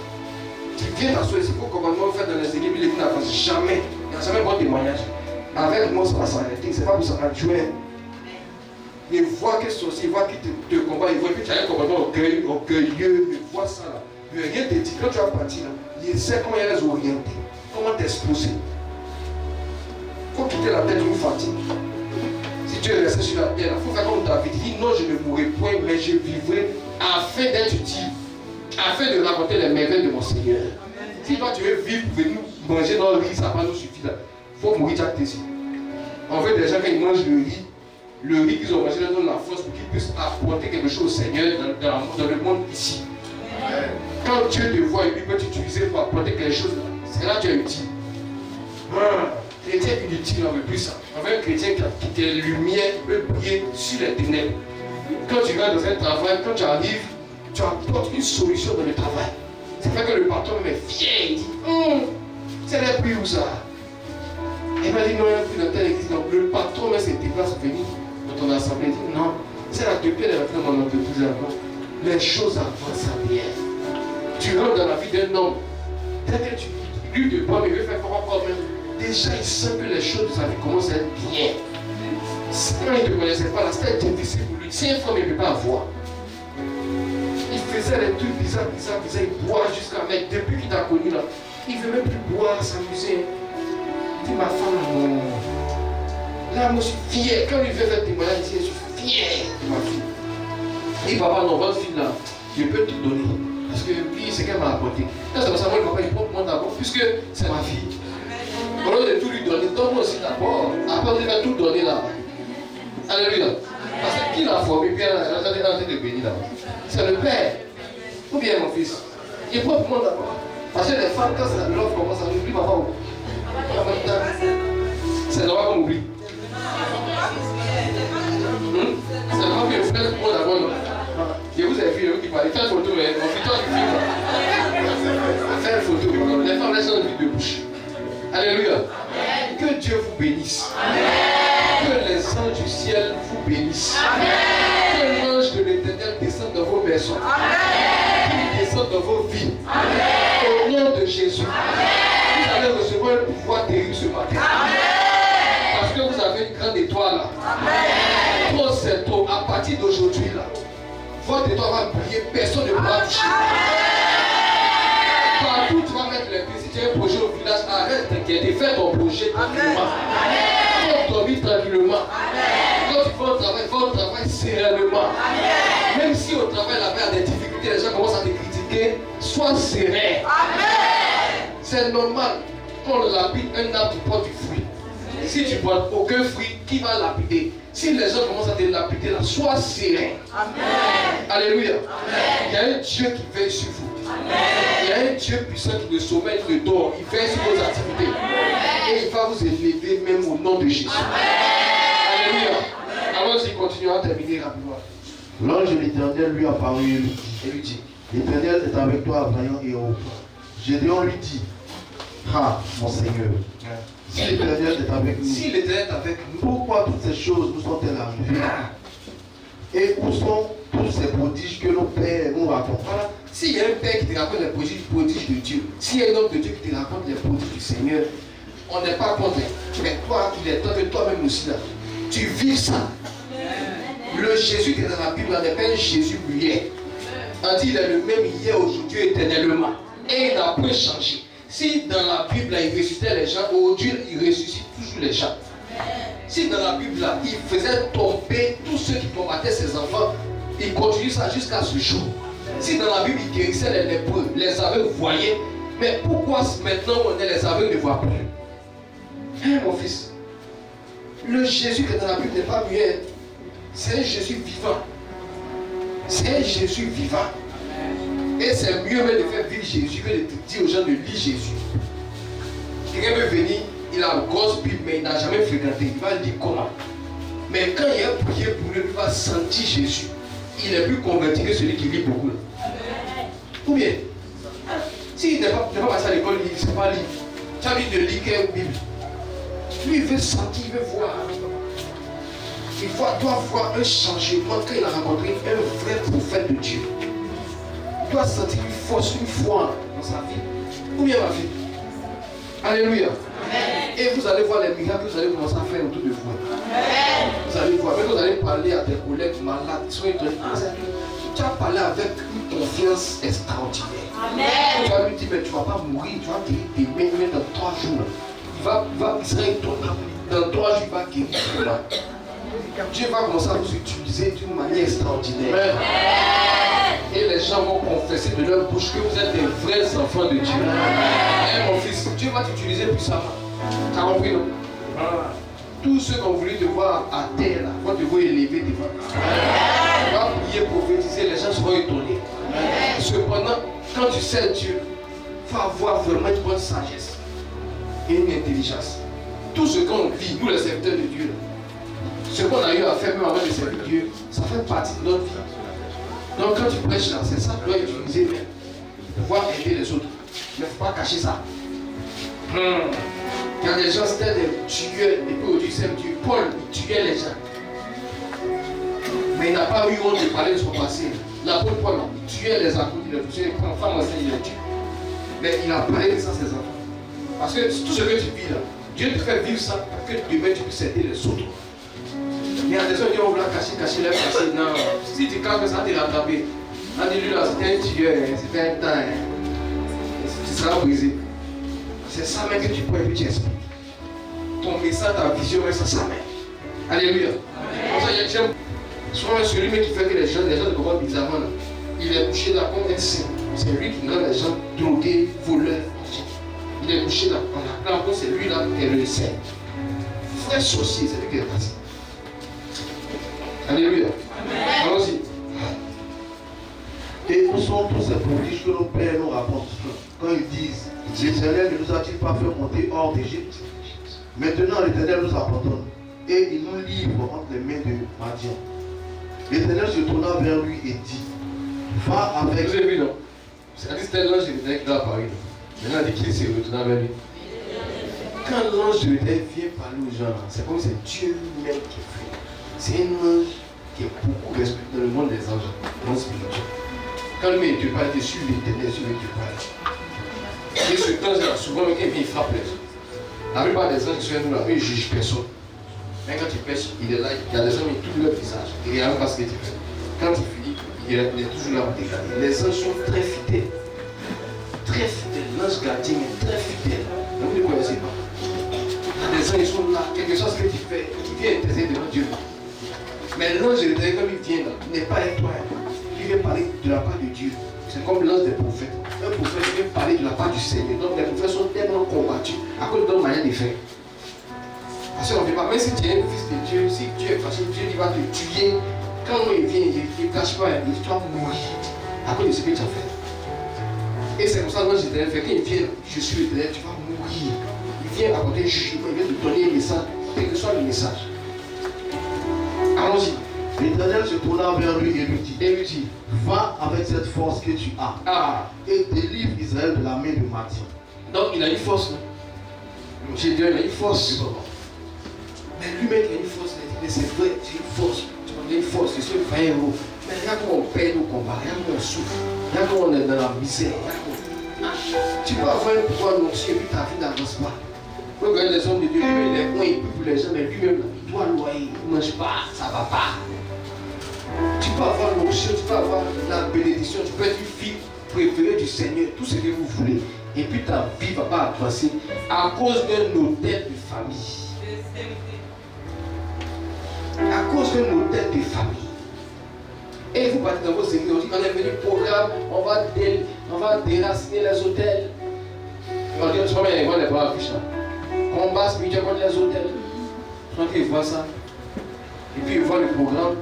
Tu viens t'asseoir ici, il faut comment on fait dans les équipes, les gens n'avancent jamais. Il n'y a jamais bon témoignage. Avec moi, ça va s'arrêter. C'est pas pour ça qu'on jouer. Il voit que ceci, il voit qu'il te combat, il voit que tu as un combattant orgueilleux, il voit ça là. Mais rien te dit, quand tu vas partir là, il sait comment il les orienter, comment t'exposer. Il faut quitter la tête d'une fatigue. Si tu es resté sur la terre, il faut faire comme David. Il dit non, je ne mourrai point, mais je vivrai afin d'être utile, afin de raconter les merveilles de mon Seigneur. Si toi tu veux vivre, venir manger dans le riz, ça va pas nous suffire là. Il faut mourir chaque désir. On veut des gens qui mangent le riz qu'ils ont mangé, leur donne la force pour qu'ils puissent apporter quelque chose au Seigneur dans le monde ici. Quand Dieu te voit et puis peut t'utiliser pour apporter quelque chose, c'est là que tu es utile. Chrétien inutile, on ne veut plus ça. On veut un chrétien qui est lumière, qui peut briller sur les ténèbres. Quand tu vas dans un travail, quand tu arrives, tu apportes une solution dans le travail. Ça fait que le patron est fier, il dit c'est là plus où ça. Il m'a dit non, il y a dans telle église. Donc le patron se déplace venir dans ton assemblée. Il dit non, c'est la depuis elle est rentrée dans mon entreprise avant. Les choses avancent à bien. Tu rentres dans la vie d'un homme. Dès que tu lui de bois, mais il veut faire comment même. Déjà, il sent que les choses de sa vie commencent à être bien. Quand il ne te connaissait pas, là, c'était difficile pour lui. Si un femme, il ne peut pas avoir. Il faisait des trucs bizarres. Il boit jusqu'à mettre. Depuis qu'il t'a connu là, il ne veut même plus boire, s'amuser. Il dit ma femme, non. Là, moi, je suis fier. Quand il veut faire témoignage ici, je suis fier de ma fille. Il dit papa, non, votre fille là, je peux te donner. Parce que lui, c'est qu'elle m'a apporté. Là, c'est pour ça que moi, il porte moi d'abord, puisque c'est ma fille. Au lieu de tout lui donner, donne-moi aussi d'abord. Après, il va tout donner là. Alléluia. Parce que qui l'a formé, puis elle a en train de bénir là. C'est le Père. Ou bien mon fils. Il porte moi d'abord. Parce que les femmes, quand l'offre commence à oublie, papa, c'est normal qu'on oublie. C'est normal que le frère moi d'abord. Je vous ai vu qui parlait. Faites une photo, mais mon fils, tu filmes. Faites une photo. Les femmes laissent une vie de bouche. Alléluia. Que Dieu vous bénisse. Que les anges du ciel vous bénissent. Que l'ange de l'Éternel descende dans vos maisons. Qu'il descende dans vos vies. Au nom de Jésus. Vous allez recevoir un pouvoir terrible ce matin. Parce que vous avez une grande étoile là. Trop c'est tôt. À partir d'aujourd'hui là, votre étoile va briller. Personne ne pourra toucher. Partout tu vas mettre les pieds. Si tu as un projet au village, arrête t'inquiéter. Fais ton projet tranquillement. Fais ton vie tranquillement. Quand tu fais un travail sereinement. Même si au travail là-bas il y a des difficultés, les gens commencent à te critiquer, sois serein. C'est normal. Quand on lapide un arbre, tu portes du fruit. Si tu ne portes aucun fruit, qui va lapider? Si les gens commencent à te lapider là, sois serein. Alléluia. Il y a un Dieu qui veille sur vous. Il y a un Dieu puissant qui ne sommeille, qui ne dort. Il veille sur vos activités. Et il va vous élever même au nom de Jésus. Alléluia. Allons-y, continuons à terminer rapidement. L'ange de l'Éternel lui apparut et lui dit, l'Éternel est avec toi, vaillant et haut. Gédéon lui dit, ah, mon Seigneur, si l'Éternel est avec nous, Si l'Éternel est avec nous, pourquoi toutes ces choses nous sont-elles arrivées? Et où sont tous ces prodiges que nos pères nous racontent? voilà. S'il y a un père qui te raconte les prodiges de Dieu, s'il y a un homme de Dieu qui te raconte les prodiges du Seigneur, on n'est pas contre. Mais toi, il est temps que toi-même aussi là, tu vis ça. Le Jésus qui est dans la Bible n'est pas un Jésus muet. On dit qu'il est le même hier, aujourd'hui, éternellement. Et il n'a pas changé. Si dans la Bible, là, il ressuscitait les gens, aujourd'hui, il ressuscite toujours les gens. Si dans la Bible, là, il faisait tomber tous ceux qui combattaient ses enfants, il continue ça jusqu'à ce jour. Si dans la Bible, il guérissait les lépreux, les aveugles voyaient, mais pourquoi maintenant on est les aveugles ne voient plus? Hein, mon fils? Le Jésus qui est dans la Bible n'est pas muet. C'est un Jésus vivant. C'est un Jésus vivant. Et c'est mieux même de faire vivre Jésus que de dire aux gens de lire Jésus. Quelqu'un peut venir, il a une grosse Bible, mais il n'a jamais fréquenté. Il va lire comment? Mais quand il y a un prière pour lui, il va sentir Jésus. Il est plus converti que celui qui lit beaucoup. Ou bien, s'il n'est pas passé à l'école, il ne sait pas lire. Tu as envie de lire quelle Bible? Lui, il veut sentir, il veut voir. Il doit voir un changement quand il a rencontré un vrai prophète de Dieu. Il doit sentir une force, une foi dans sa vie. Ou bien ma vie. Alléluia. Amen. Et vous allez voir les miracles que vous allez commencer à faire autour de vous. Amen. Vous allez voir, même vous allez parler à des collègues malades, ils sont étonnés. Tu as parlé avec une confiance extraordinaire. Amen. Tu vas lui dire, mais tu ne vas pas mourir, tu vas t'aimer même dans 3 jours. Il sera étonnant. Dans 3 jours, il va guérir. Dieu va commencer à vous utiliser d'une manière extraordinaire. Amen. Et les gens vont confesser de leur bouche que vous êtes des vrais enfants de Dieu. Et mon fils, Dieu va t'utiliser puissamment. Tu as compris, non? Tous ceux qui ont voulu te voir à terre, là, vont te voir élevé devant. Tu vas prier, prophétiser, les gens seront étonnés. Cependant, quand tu sais Dieu, il faut avoir vraiment une bonne sagesse et une intelligence. Tout ce qu'on vit, nous les serviteurs de Dieu, ce qu'on a eu à faire même avant de servir Dieu, ça fait partie de notre vie. Donc quand tu prêches là, c'est ça que tu dois utiliser même. Pouvoir aider les autres. Mais il ne faut pas cacher ça. Il y a des gens, c'était des tueurs, et puis aujourd'hui c'est Dieu. Paul, il tuait les gens. Mais il n'a pas eu honte de parler de son passé. L'apôtre Paul, il tuait les apôtres, il a tué les enfants, il les tue. Mais il a parlé de ça à ses enfants. Parce que tout ce que tu vis là, Dieu te fait vivre ça pour que demain tu puisses aider les autres. Il y a des gens qui vont vouloir cacher leur passé. Non, si tu caches ça, tu vas rattraper. On dit lui là, c'était un tueur, c'était un temps. Tu seras brisé. C'est ça même que tu peux et puis tu expliques. Ton message, ta vision, c'est ça même. Alléluia. Pour ça, j'aime souvent celui qui fait que les gens ne comprennent bizarrement. Il est couché là comme un saint. C'est lui qui rend les gens drogués, voleurs. Il est couché là, on a encore c'est lui là qui est le saint. Frère sorcier, c'est lui qui est passé. Alléluia. Allons-y. Et où sont tous ces prodiges que nos pères nous racontent quand ils disent l'Éternel ne nous a-t-il pas fait monter hors d'Égypte? Maintenant l'Éternel nous abandonne et il nous livre entre les mains de Madian. L'Éternel se tourna vers lui et dit, va avec... Vous avez vu non? C'est-à-dire c'était l'ange de l'Éternel qui est apparu. Maintenant il dit qu'il s'est retourné vers lui. Quand l'ange de l'Éternel vient parler aux gens, c'est comme si c'est Dieu lui-même qui fait. C'est un ange qui est beaucoup respecté dans le monde des anges, le monde spirituel. Quand lui Dieu parle, il est sur l'Éternel, sur Dieu parle. Et ce temps-là, souvent, quand il vient, il frappe les gens. La plupart des anges qui sont nous là, eux, ils ne jugent personne. Mais quand tu pêches, il est là, il y a des gens qui tournent leur visage. Il regarde pas ce que tu fais. Quand il finit, il est toujours là pour te garder. Les anges sont très fidèles. Très fidèles. L'ange gardien est très fidèle. Mais vous ne connaissez pas. Les anges, ils sont là. Quelque chose que tu fais, il vient intercéder devant Dieu. Mais l'ange de l'Éternel, comme il vient là, il n'est pas avec toi. Il vient parler de la part de Dieu. C'est comme l'ange des prophètes. Un prophète vient parler de la part du Seigneur. Donc les prophètes sont tellement combattus à cause de leur manière de faire. Parce qu'on ne fait pas, même si tu es un fils de Dieu, si Dieu est facile, Dieu il va te tuer. Quand il vient, il ne cache pas, il dit tu vas mourir à cause de ce que tu as fait. Et c'est comme ça que l'ange de l'Éternel fait. Quand il vient, je suis l'Éternel, tu vas mourir. Il vient apporter un jugement, il vient te donner un message, quel que soit le message. Allons-y. L'Éternel se tourna vers lui et lui dit, va avec cette force que tu as et délivre Israël de la main de Madian. Donc il a une force. J'ai dit, il a une force. Mais lui-même il a une force. Il a dit, mais c'est vrai, j'ai une force. Tu m'as dit une force, je suis un vrai héros. Mais regarde comment on perd nos combats, regarde comment on souffre, regarde comment on est dans la misère. Tu peux avoir un pouvoir nourrir et puis ta vie n'avance pas. Vous regardez les hommes de Dieu, lui, il est bon, il prie pour les gens, mais lui-même, il doit loyer, il ne mange pas, ça ne va pas. Tu peux avoir l'onction, tu peux avoir la bénédiction, tu peux être une fille préférée du Seigneur, tout ce que vous voulez. Et puis ta vie ne va pas avancer à cause d'un hôtel de famille. À cause d'un hôtel de famille. Et vous partez dans vos églises, on est venu programme, on va déraciner les hôtels. On dit, tu vois, il y a les bras affichés. Combat spirituel contre les hôtels. Quand ils voient ça, et puis ils voient le programme.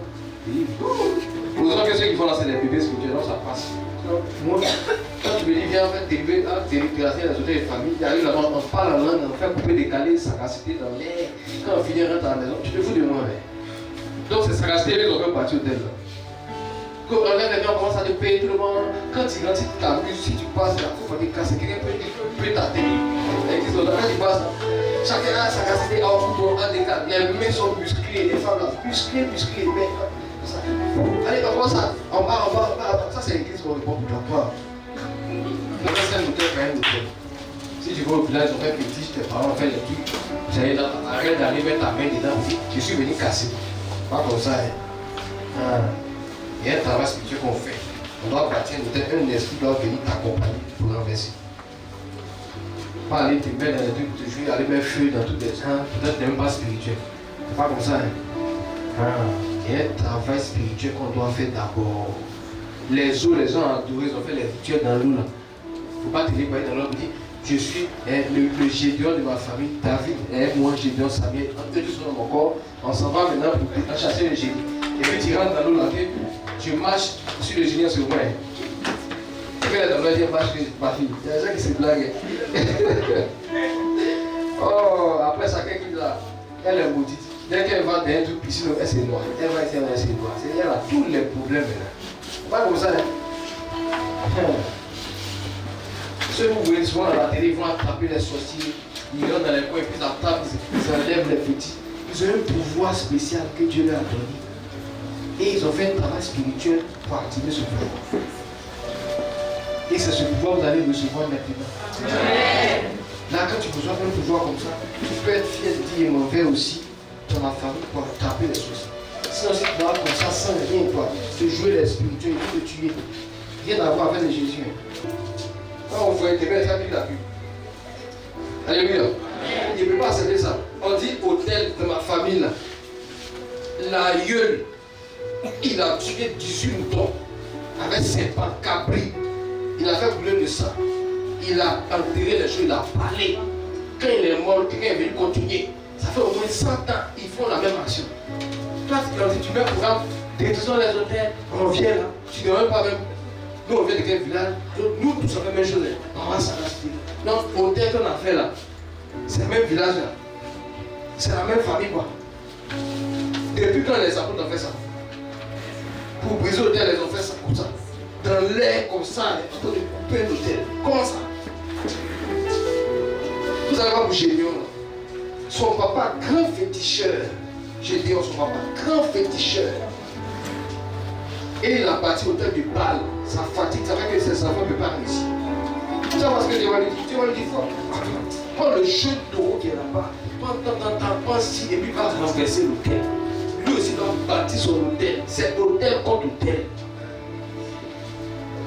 Pour autant que ceux qui font là, c'est les bébés spirituels, donc ça passe. Moi, quand tu me dis, viens en fait dériver les hôtels de famille, il arrive là-bas, on parle en langue, on fait couper, décaler, sagacité dans l'air. Quand on finit, on rentre à la maison, tu te fous de moi. Donc c'est sagacité, les autres partis hôtel là. Quand on enlève les gens, on commence à te payer tout le monde. Quand tu rentres, si tu t'amuses, si tu passes là, il faut pas te casser, quelqu'un peut t'atteindre. Quand tu passes là, chacun a sa sagacité, un couteau, un décal. Les mains sont musclées, les femmes là, musclées, mais. Allez, on commence à. On va. Ça, c'est l'église qu'on répond pour toi. Donc, c'est un hôtel, quand même, hôtel. Si tu vas au village, on fait petit, tes parents, on fait les trucs. J'allais là, arrête d'arriver ta main dedans. Je suis venu casser. Pas comme ça, hein. Il y a un travail spirituel qu'on fait. On doit bâtir un hôtel, un esprit doit venir t'accompagner pour renverser. Pas aller te mettre dans les trucs, te jouer, aller mettre feu dans toutes les gens. Peut-être même pas spirituel. C'est pas comme ça, hein. Il y a un travail spirituel qu'on doit faire d'abord. Les eaux, les gens adorés, ils ont fait les rituels dans l'eau là. Il ne faut pas te déployer dans l'eau et dire je suis le Gédéon de ma famille, David, moi Gédéon, Samuel, on peut tous dans mon corps, on s'en va maintenant pour chasser le génie. Et puis tu rentres dans l'eau là, tu marches sur le génie sur moi. Et puis là dans l'eau, il marche ma fille. Il y a des gens qui se blaguent. Oh, après ça, quelqu'un là, elle est maudite. Dès qu'elle va dans un truc piscine, elle s'est noire. Elle va essayer de se noire. C'est-à-dire elle a tous les problèmes là. Pas comme ça, hein. Ceux que vous voyez souvent à la télé, ils vont attraper les sorciers, ils rentrent dans les coins et puis ils attrapent, ils enlèvent les petits. Ils ont un pouvoir spécial que Dieu leur a donné. Et ils ont fait un travail spirituel pour activer ce pouvoir. Et c'est ce pouvoir que vous allez recevoir maintenant. Amen. Là, quand tu reçois un pouvoir comme ça, tu peux être fier de dire, mon père aussi, dans ma famille, pour attraper les sorciers. Sinon, si tu vas comme ça, sans rien, quoi, te jouer les spirituels, te tuer. Rien à voir avec les Jésus. Quand on voit des belles gens qui la vue. Alléluia. Il ne peut pas accepter ça. On dit hôtel de ma famille là. L'aïeul, il a tué 18 moutons avec serpents, cabris. Il a fait brûler le sang. Il a enterré les choses, il a parlé. Quand il est mort, quelqu'un est venu continuer. Ça fait au moins 100 ans, ils font la même action. Toi, tu mets un programme, détruisons les hôtels, on vient là, tu ne même pas même. Nous, on vient de quel village? Nous, tous on fait la même chose. On va s'arracher. Donc, l'hôtel qu'on a fait là, c'est le même village là. C'est la même famille quoi. Depuis quand les apôtres ont fait ça? Pour briser l'hôtel, ils ont fait ça comme ça. Dans l'air comme ça, ils ont couper l'hôtel. Comment ça? Vous allez voir pour Gédéon là. Son papa, grand féticheur. Gédéon, son papa, grand féticheur. Et il a bâti l'hôtel du Baal. Ça fatigue, ça fait que ses enfants ne peuvent pas réussir. Tu sais parce que Dieu va lui dire, Dieu va lui dire, prends le jeu de taureau qui est là-bas. Prends si et puis va renverser l'hôtel. Lui aussi doit bâtir son hôtel. C'est hôtel contre hôtel.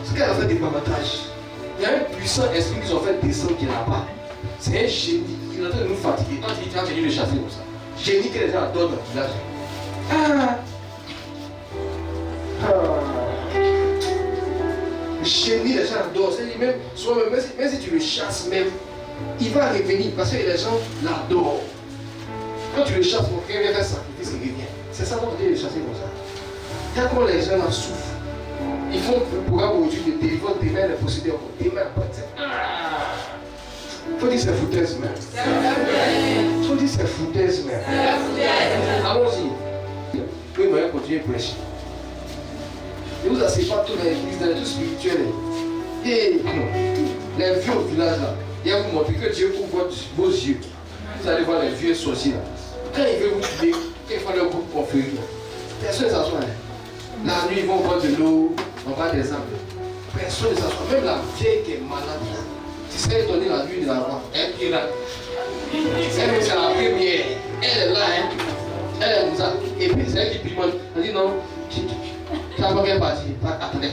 Ce qu'elle a fait des babattage. Il y a un puissant esprit qu'ils ont fait descendre qui est là-bas. C'est un génie. Il est en train de nous fatiguer. Quand tu dis, tu vas venir le chasser comme ça. Génie que les gens adorent dans le village. Le génie, les gens adorent. C'est lui-même, même si tu le chasses même, il va revenir parce que les gens l'adorent. Quand tu le chasses, mon frère vient faire sacrifice, il revient. C'est ça qu'on dit le chasser comme ça. Quand comment les gens la souffrent, ils font le programme aujourd'hui de délivrance des mains, les procédures. Des mains, il faut dire c'est foutaise même. Il faut dire c'est foutaise même. Allons-y. Puis nous allons continuer à prêcher. Ne vous asseyez pas tous les églises, dans les tout spirituels. Et non, les vieux au village là, il va vous montrer que Dieu ouvre vos yeux. Vous allez voir les vieux sorciers là. Quand ils veulent vous tuer, quand ils font leur groupe confrérie, personne ne s'assoit. La nuit, ils vont boire de l'eau, on va des arbres. Personne ne s'assoit. Même la vieille qui est malade là. Tu serais étonné la nuit de la voir. Elle est là. C'est la première. Elle est là. Hein. Elle est comme ça. Et puis c'est elle qui pimante. Elle dit non. Tu n'as pas bien parti. Attendez.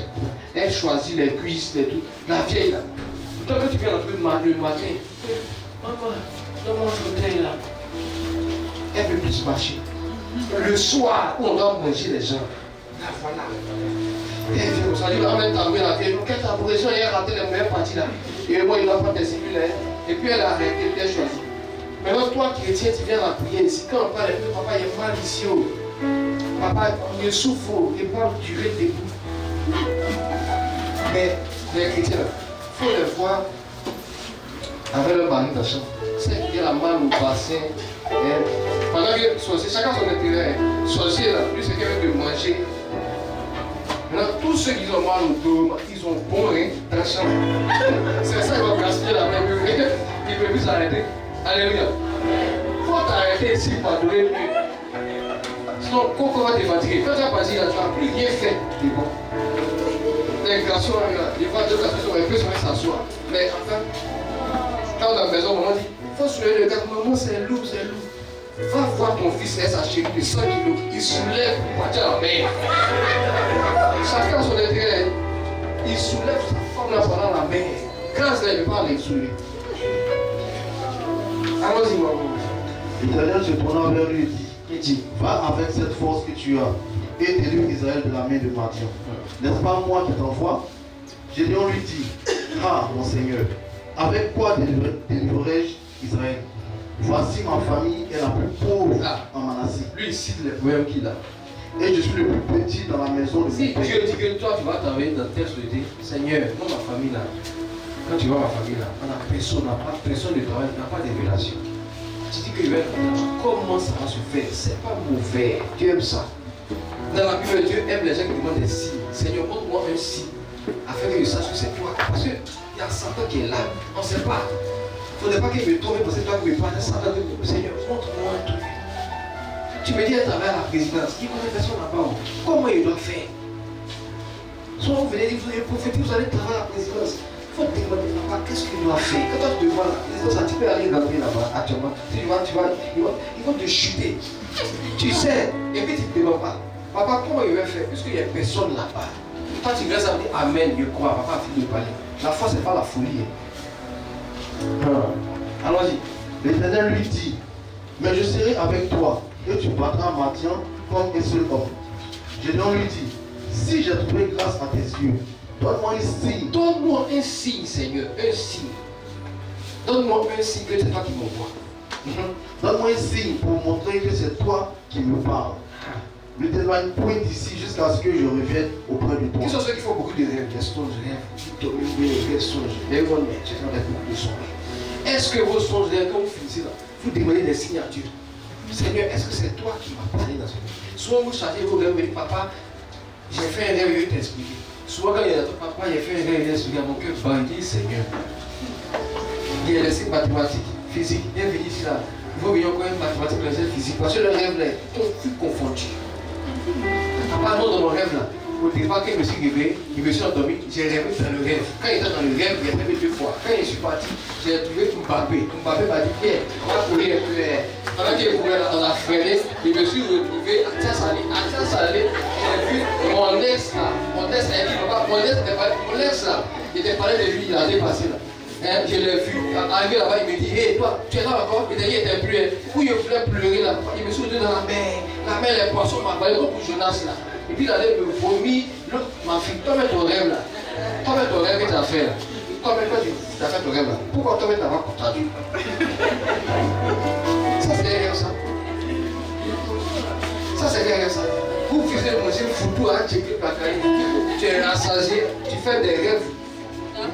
Elle choisit les cuisses, les tout. La vieille là. Toi quand tu viens entrer le matin. Maman, donne-moi un hôtel là. Elle peut plus marcher. Le soir où on doit manger les gens. Là voilà. Elle vient comme ça. Elle dit en même temps, la vieille. Quelle abrogation, elle a raté les meilleures parties là. Et moi, il va prendre des cellules. Et puis elle a arrêté, elle a choisi. Maintenant, toi, chrétien, tu viens à la prière ici. Quand on parle, papa, il est mal ici. Papa, il souffre, il ne peut pas durer debout. Mais les chrétiens, il faut les voir avec le mari d'achat. C'est qu'il a mal au bassin. Pendant que chacun son intérêt. Sorcier, là, lui, c'est quelqu'un de manger. Maintenant, tous ceux qui ont mal au dos, ils ont bon rien dans la chambre. C'est ça, ils vont gaspiller la main. Ils ne peuvent plus s'arrêter. Alléluia. Il faut t'arrêter ici pour adorer Dieu. Sinon, quand va te fatiguer, quand tu vas passer là, tu n'as plus rien fait. C'est bon. Les garçons, il va deux garçons sur les plus s'asseoir. Mais enfin, quand dans la maison, maman dit, il faut soulever le gars, maman, c'est lourd, c'est lourd. Va voir ton fils et sa chérie de 100 kilos. Il soulève pour partir à la mer. Chacun son intérêt. Il soulève sa femme là pendant la mer. Grâce à il ne peut pas les soulever. Allons-y, maman. L'Éternel se tourna vers lui et dit, va avec cette force que tu as et délivre Israël de la main de Madian. N'est-ce pas moi qui t'envoie? Gédéon lui dit, ah mon Seigneur, avec quoi délivrerai-je Israël? Voici ma famille est la plus pauvre en Manassé. Lui, il cite les problèmes qu'il a. Et je suis le plus petit dans la maison de Si mon Dieu père. dit que toi, tu vas travailler dans tel société, Seigneur, moi, ma famille là, quand tu vois ma famille là, on n'a personne, de travail, on n'a pas de relation. Tu dis que comment ça va se faire? C'est pas mauvais. Dieu aime ça. Dans la Bible, Dieu aime les gens qui demandent des signes. Seigneur, montre-moi un signe, afin que je sache que c'est toi. Parce qu'il y a Satan qui est là, on ne sait pas. Il ne faudrait pas qu'il me tombe parce que toi qui me parles, Satan dit, Seigneur, montre-moi un truc. Tu me dis à travers la présidence, il connaît personne là-bas. Comment il doit faire? Soit vous venez dire, vous allez prophétiser, vous allez travailler à la présidence. Il faut te demander là-bas, qu'est-ce qu'il doit faire? Quand toi tu te vois là, tu peux aller rentrer là-bas actuellement. Ils vont te chuter. Tu sais, et puis tu ne te demandes pas, papa, comment il va faire? Puisqu'il n'y a personne là-bas. Toi tu viens à dire, amen, je crois, papa a fini de parler. La foi, ce n'est pas la folie. Allons-y. L'Éternel lui dit, mais je serai avec toi et tu battras Madian comme un seul homme. Gédéon lui dit, si j'ai trouvé grâce à tes yeux, Donne-moi un signe. Donne-moi un signe, Seigneur, un signe. Donne-moi un signe que c'est toi qui m'envoie. Donne-moi un signe pour montrer que c'est toi qui me parles. Ne t'éloigne point d'ici jusqu'à ce que je revienne auprès de toi. Qui sont ceux qui font beaucoup de rêves, des songes, des songes, des songes, des songes. Est-ce que vos songes, quand vous finissez là, vous demandez des signes à Dieu? Seigneur, est-ce que c'est toi qui m'as parlé dans ce rêve? Souvent vous chargez vos rêves et dites, papa, j'ai fait un rêve, je vais t'expliquer. Souvent quand il y a ton papa, j'ai fait un rêve, il explique à mon cœur, bandit, Seigneur. Il y a les signes mathématiques, physiques, viens venir ici là. Il faut venir encore une mathématique, les physique, parce que le rêve là est tout confondu. Papa, non, dans mon rêve là, au départ, quand je me suis réveillé, je me suis endormi, j'ai rêvé dans le rêve. Quand il était dans le rêve, j'ai rêvé 2 fois. Quand je suis parti, j'ai trouvé Mbappé. Mbappé m'a dit, Pierre, on va courir un peu. Pendant qu'il courait dans la fenêtre, je me suis retrouvé à Tiasalé. À Tiasalé, j'ai vu mon ex là. Mon ex a dit, papa, mon ex là, il était parlé de lui, il allait passer là. Je l'ai vu, arrivé là-bas, il me dit, hé, toi, tu es là encore? Il était plus, où je voulais pleurer là. Il me suis retrouvé dans la mer, les poissons m'ont envoyé comme pour Jonas là. Et puis il allait me vomir, l'autre m'a fait, toi, mets ton rêve là. Toi, mets ton rêve que tu as fait là. Toi, mets toi, tu as fait ton rêve là. Pourquoi toi, tu n'as pas entendu? Ça, c'est derrière ça. Ça, c'est derrière ça. Vous faisiez manger foutu à Tchéké Bakari. Tu es rassasié, tu fais des rêves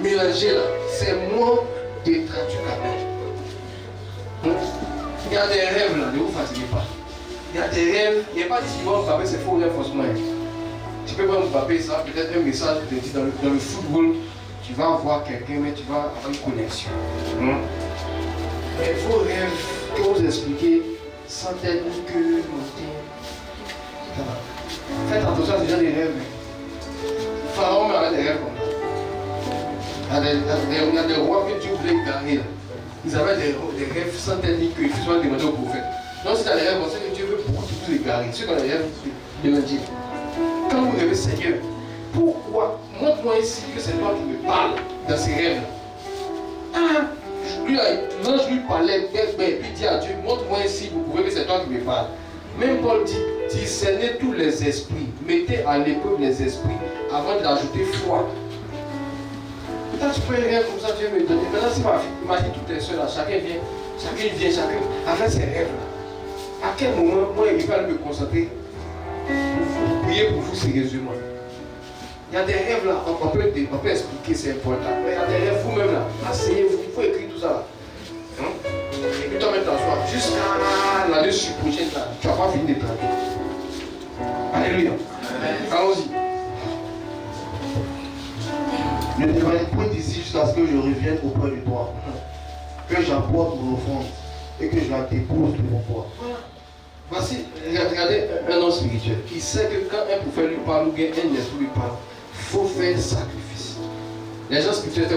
mélangés là. C'est moi qui traduis la main. Il y a des rêves là, ne vous fatiguez pas. Il y a des rêves, il n'y a pas dit que Mbappé c'est faux rêve forcément. Tu peux voir Mbappé, ça peut-être un message qui te dit dans le football, tu vas voir quelqu'un, mais tu vas avoir une connexion. Mais vos rêves, que vous expliquez, sans telle que monter. Faites attention à ces gens des rêves. Pharaon m'a des rêves comme ça. Il y a des rois que Dieu voulait garder là. Ils avaient des rêves sans telle que qu'ils soient demandés au prophète. Donc si tu as des rêves, on sait que Dieu veut beaucoup plus les garder. Ceux qui ont des rêves de lundi. Quand vous rêvez, Seigneur, pourquoi? Montre-moi ici que c'est toi qui me parles dans ces rêves-là. L'ange lui parlait, et puis dit à Dieu, montre-moi ici, vous pouvez que c'est toi qui me parles. Même Paul dit, discernez tous les esprits, mettez à l'épreuve les esprits avant d'ajouter foi. Quand tu peux rêver comme ça, Dieu me donne. Maintenant, si ma fille, imagine toutes les soeurs là, chacun vient, avec ses rêves là. À quel moment, moi, il va me concentrer pour prier pour vous sérieusement? Il y a des rêves là, on peut expliquer, c'est important. Mais il y a des rêves vous-même là, asseyez-vous, il faut écrire tout ça là. Et puis toi même t'asseoir jusqu'à l'année prochaine là, tu n'as pas fini de traduire. Alléluia. Allons-y. Ne t'éloigne point d'ici jusqu'à ce que je revienne auprès de toi, que j'apporte mon offrande et que je la dépose devant toi. Voici, regardez un homme spirituel. Il sait que quand un prophète lui parle ou bien un esprit lui parle, il faut faire sacrifice. Les gens spirituels,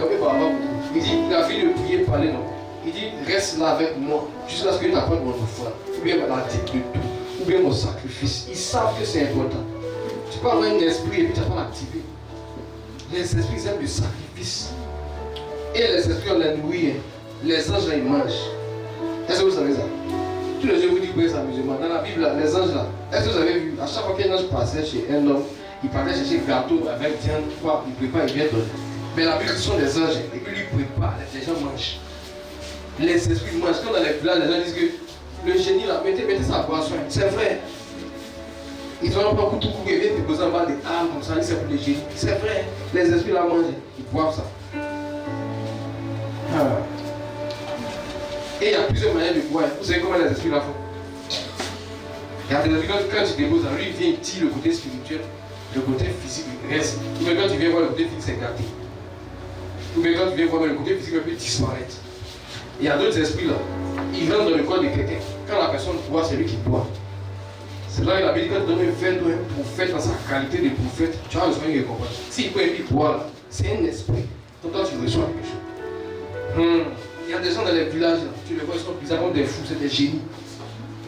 il dit, il a fini de prier, parler, non. Il dit, reste là avec moi jusqu'à ce que tu apportes mon offrande, ou bien la dîme de tout, ou bien mon sacrifice. Ils savent que c'est important. Tu peux avoir un esprit et puis tu vas pas l'activer. Les esprits aiment le sacrifice. Et les esprits, on les nourrit. Les anges, là, ils mangent. Est-ce que vous savez ça? Tous les jours, vous dites que c'est amusement. Dans la Bible, là, les anges, là, est-ce que vous avez vu? À chaque fois qu'un ange passait chez un homme, il partait chercher un gâteau avec Diane, quoi, il prépare, il vient donner. Mais la Bible, ce sont des anges. Et puis, lui prépare, les gens mangent. Les esprits mangent. Quand dans les villages, les gens disent que le génie, là, mettez sa boisson. C'est vrai. Ils ont un peu tout coupé, ils viennent déposer en bas des armes comme ça, c'est pour les génies. C'est vrai, les esprits la mangent, ils boivent ça. Et il y a plusieurs manières de boire. Vous savez comment les esprits la font? Il y a des esprits, quand tu déposes, lui il vient, il tire le côté spirituel, le côté physique, il reste. Ou bien quand tu viens voir le côté physique, c'est gâté. Ou bien quand tu viens voir le côté physique, il peut disparaître. Il y a d'autres esprits là, ils rentrent dans le corps de quelqu'un. Quand la personne boit, c'est lui qui boit. C'est là que la Bible donne un verre d'un prophète dans sa qualité de prophète. Tu as besoin de comprendre. S'il peut être boire, c'est un esprit. Donc toi, tu reçois quelque chose. Il y a des gens dans les villages, là, tu les vois, ils sont bizarres comme des fous, c'est des génies.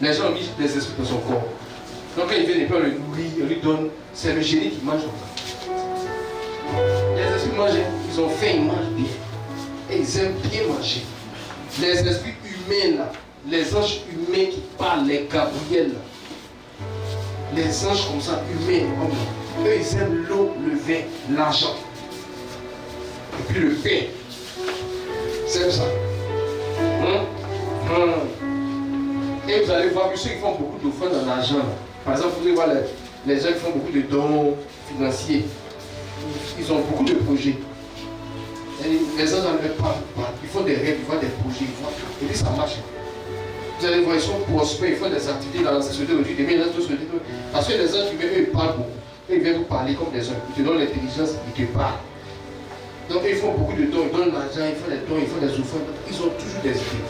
Les gens ont mis des esprits dans son corps. Donc quand il vient, il peut le nourrir, il lui donne. C'est le génie qui mange comme ça. Les esprits mangent, ils ont faim, ils mangent bien. Et ils aiment bien manger. Les esprits humains là, les anges humains qui parlent, les Gabriel là. Les anges comme ça, humains, eux ils aiment l'eau, le vin, l'argent. Et puis le pain. C'est ça. Et vous allez voir que ceux qui font beaucoup d'offrandes en argent, par exemple, vous allez voir les gens qui font beaucoup de dons financiers, ils ont beaucoup de projets. Et les gens n'en mettent pas, ils font des rêves, ils font des projets, et puis ça marche. Vous allez voir, ils sont prospères, ils font des activités dans la société aujourd'hui, demain ils restent tous sur le truc. Parce que les gens qui viennent, eux, ils parlent beaucoup. Eux, ils viennent vous parler comme des hommes, ils te donnent l'intelligence, ils te parlent. Donc ils font beaucoup de dons, ils donnent l'argent, ils font des dons, ils font des offrandes. Ils ont toujours des idées,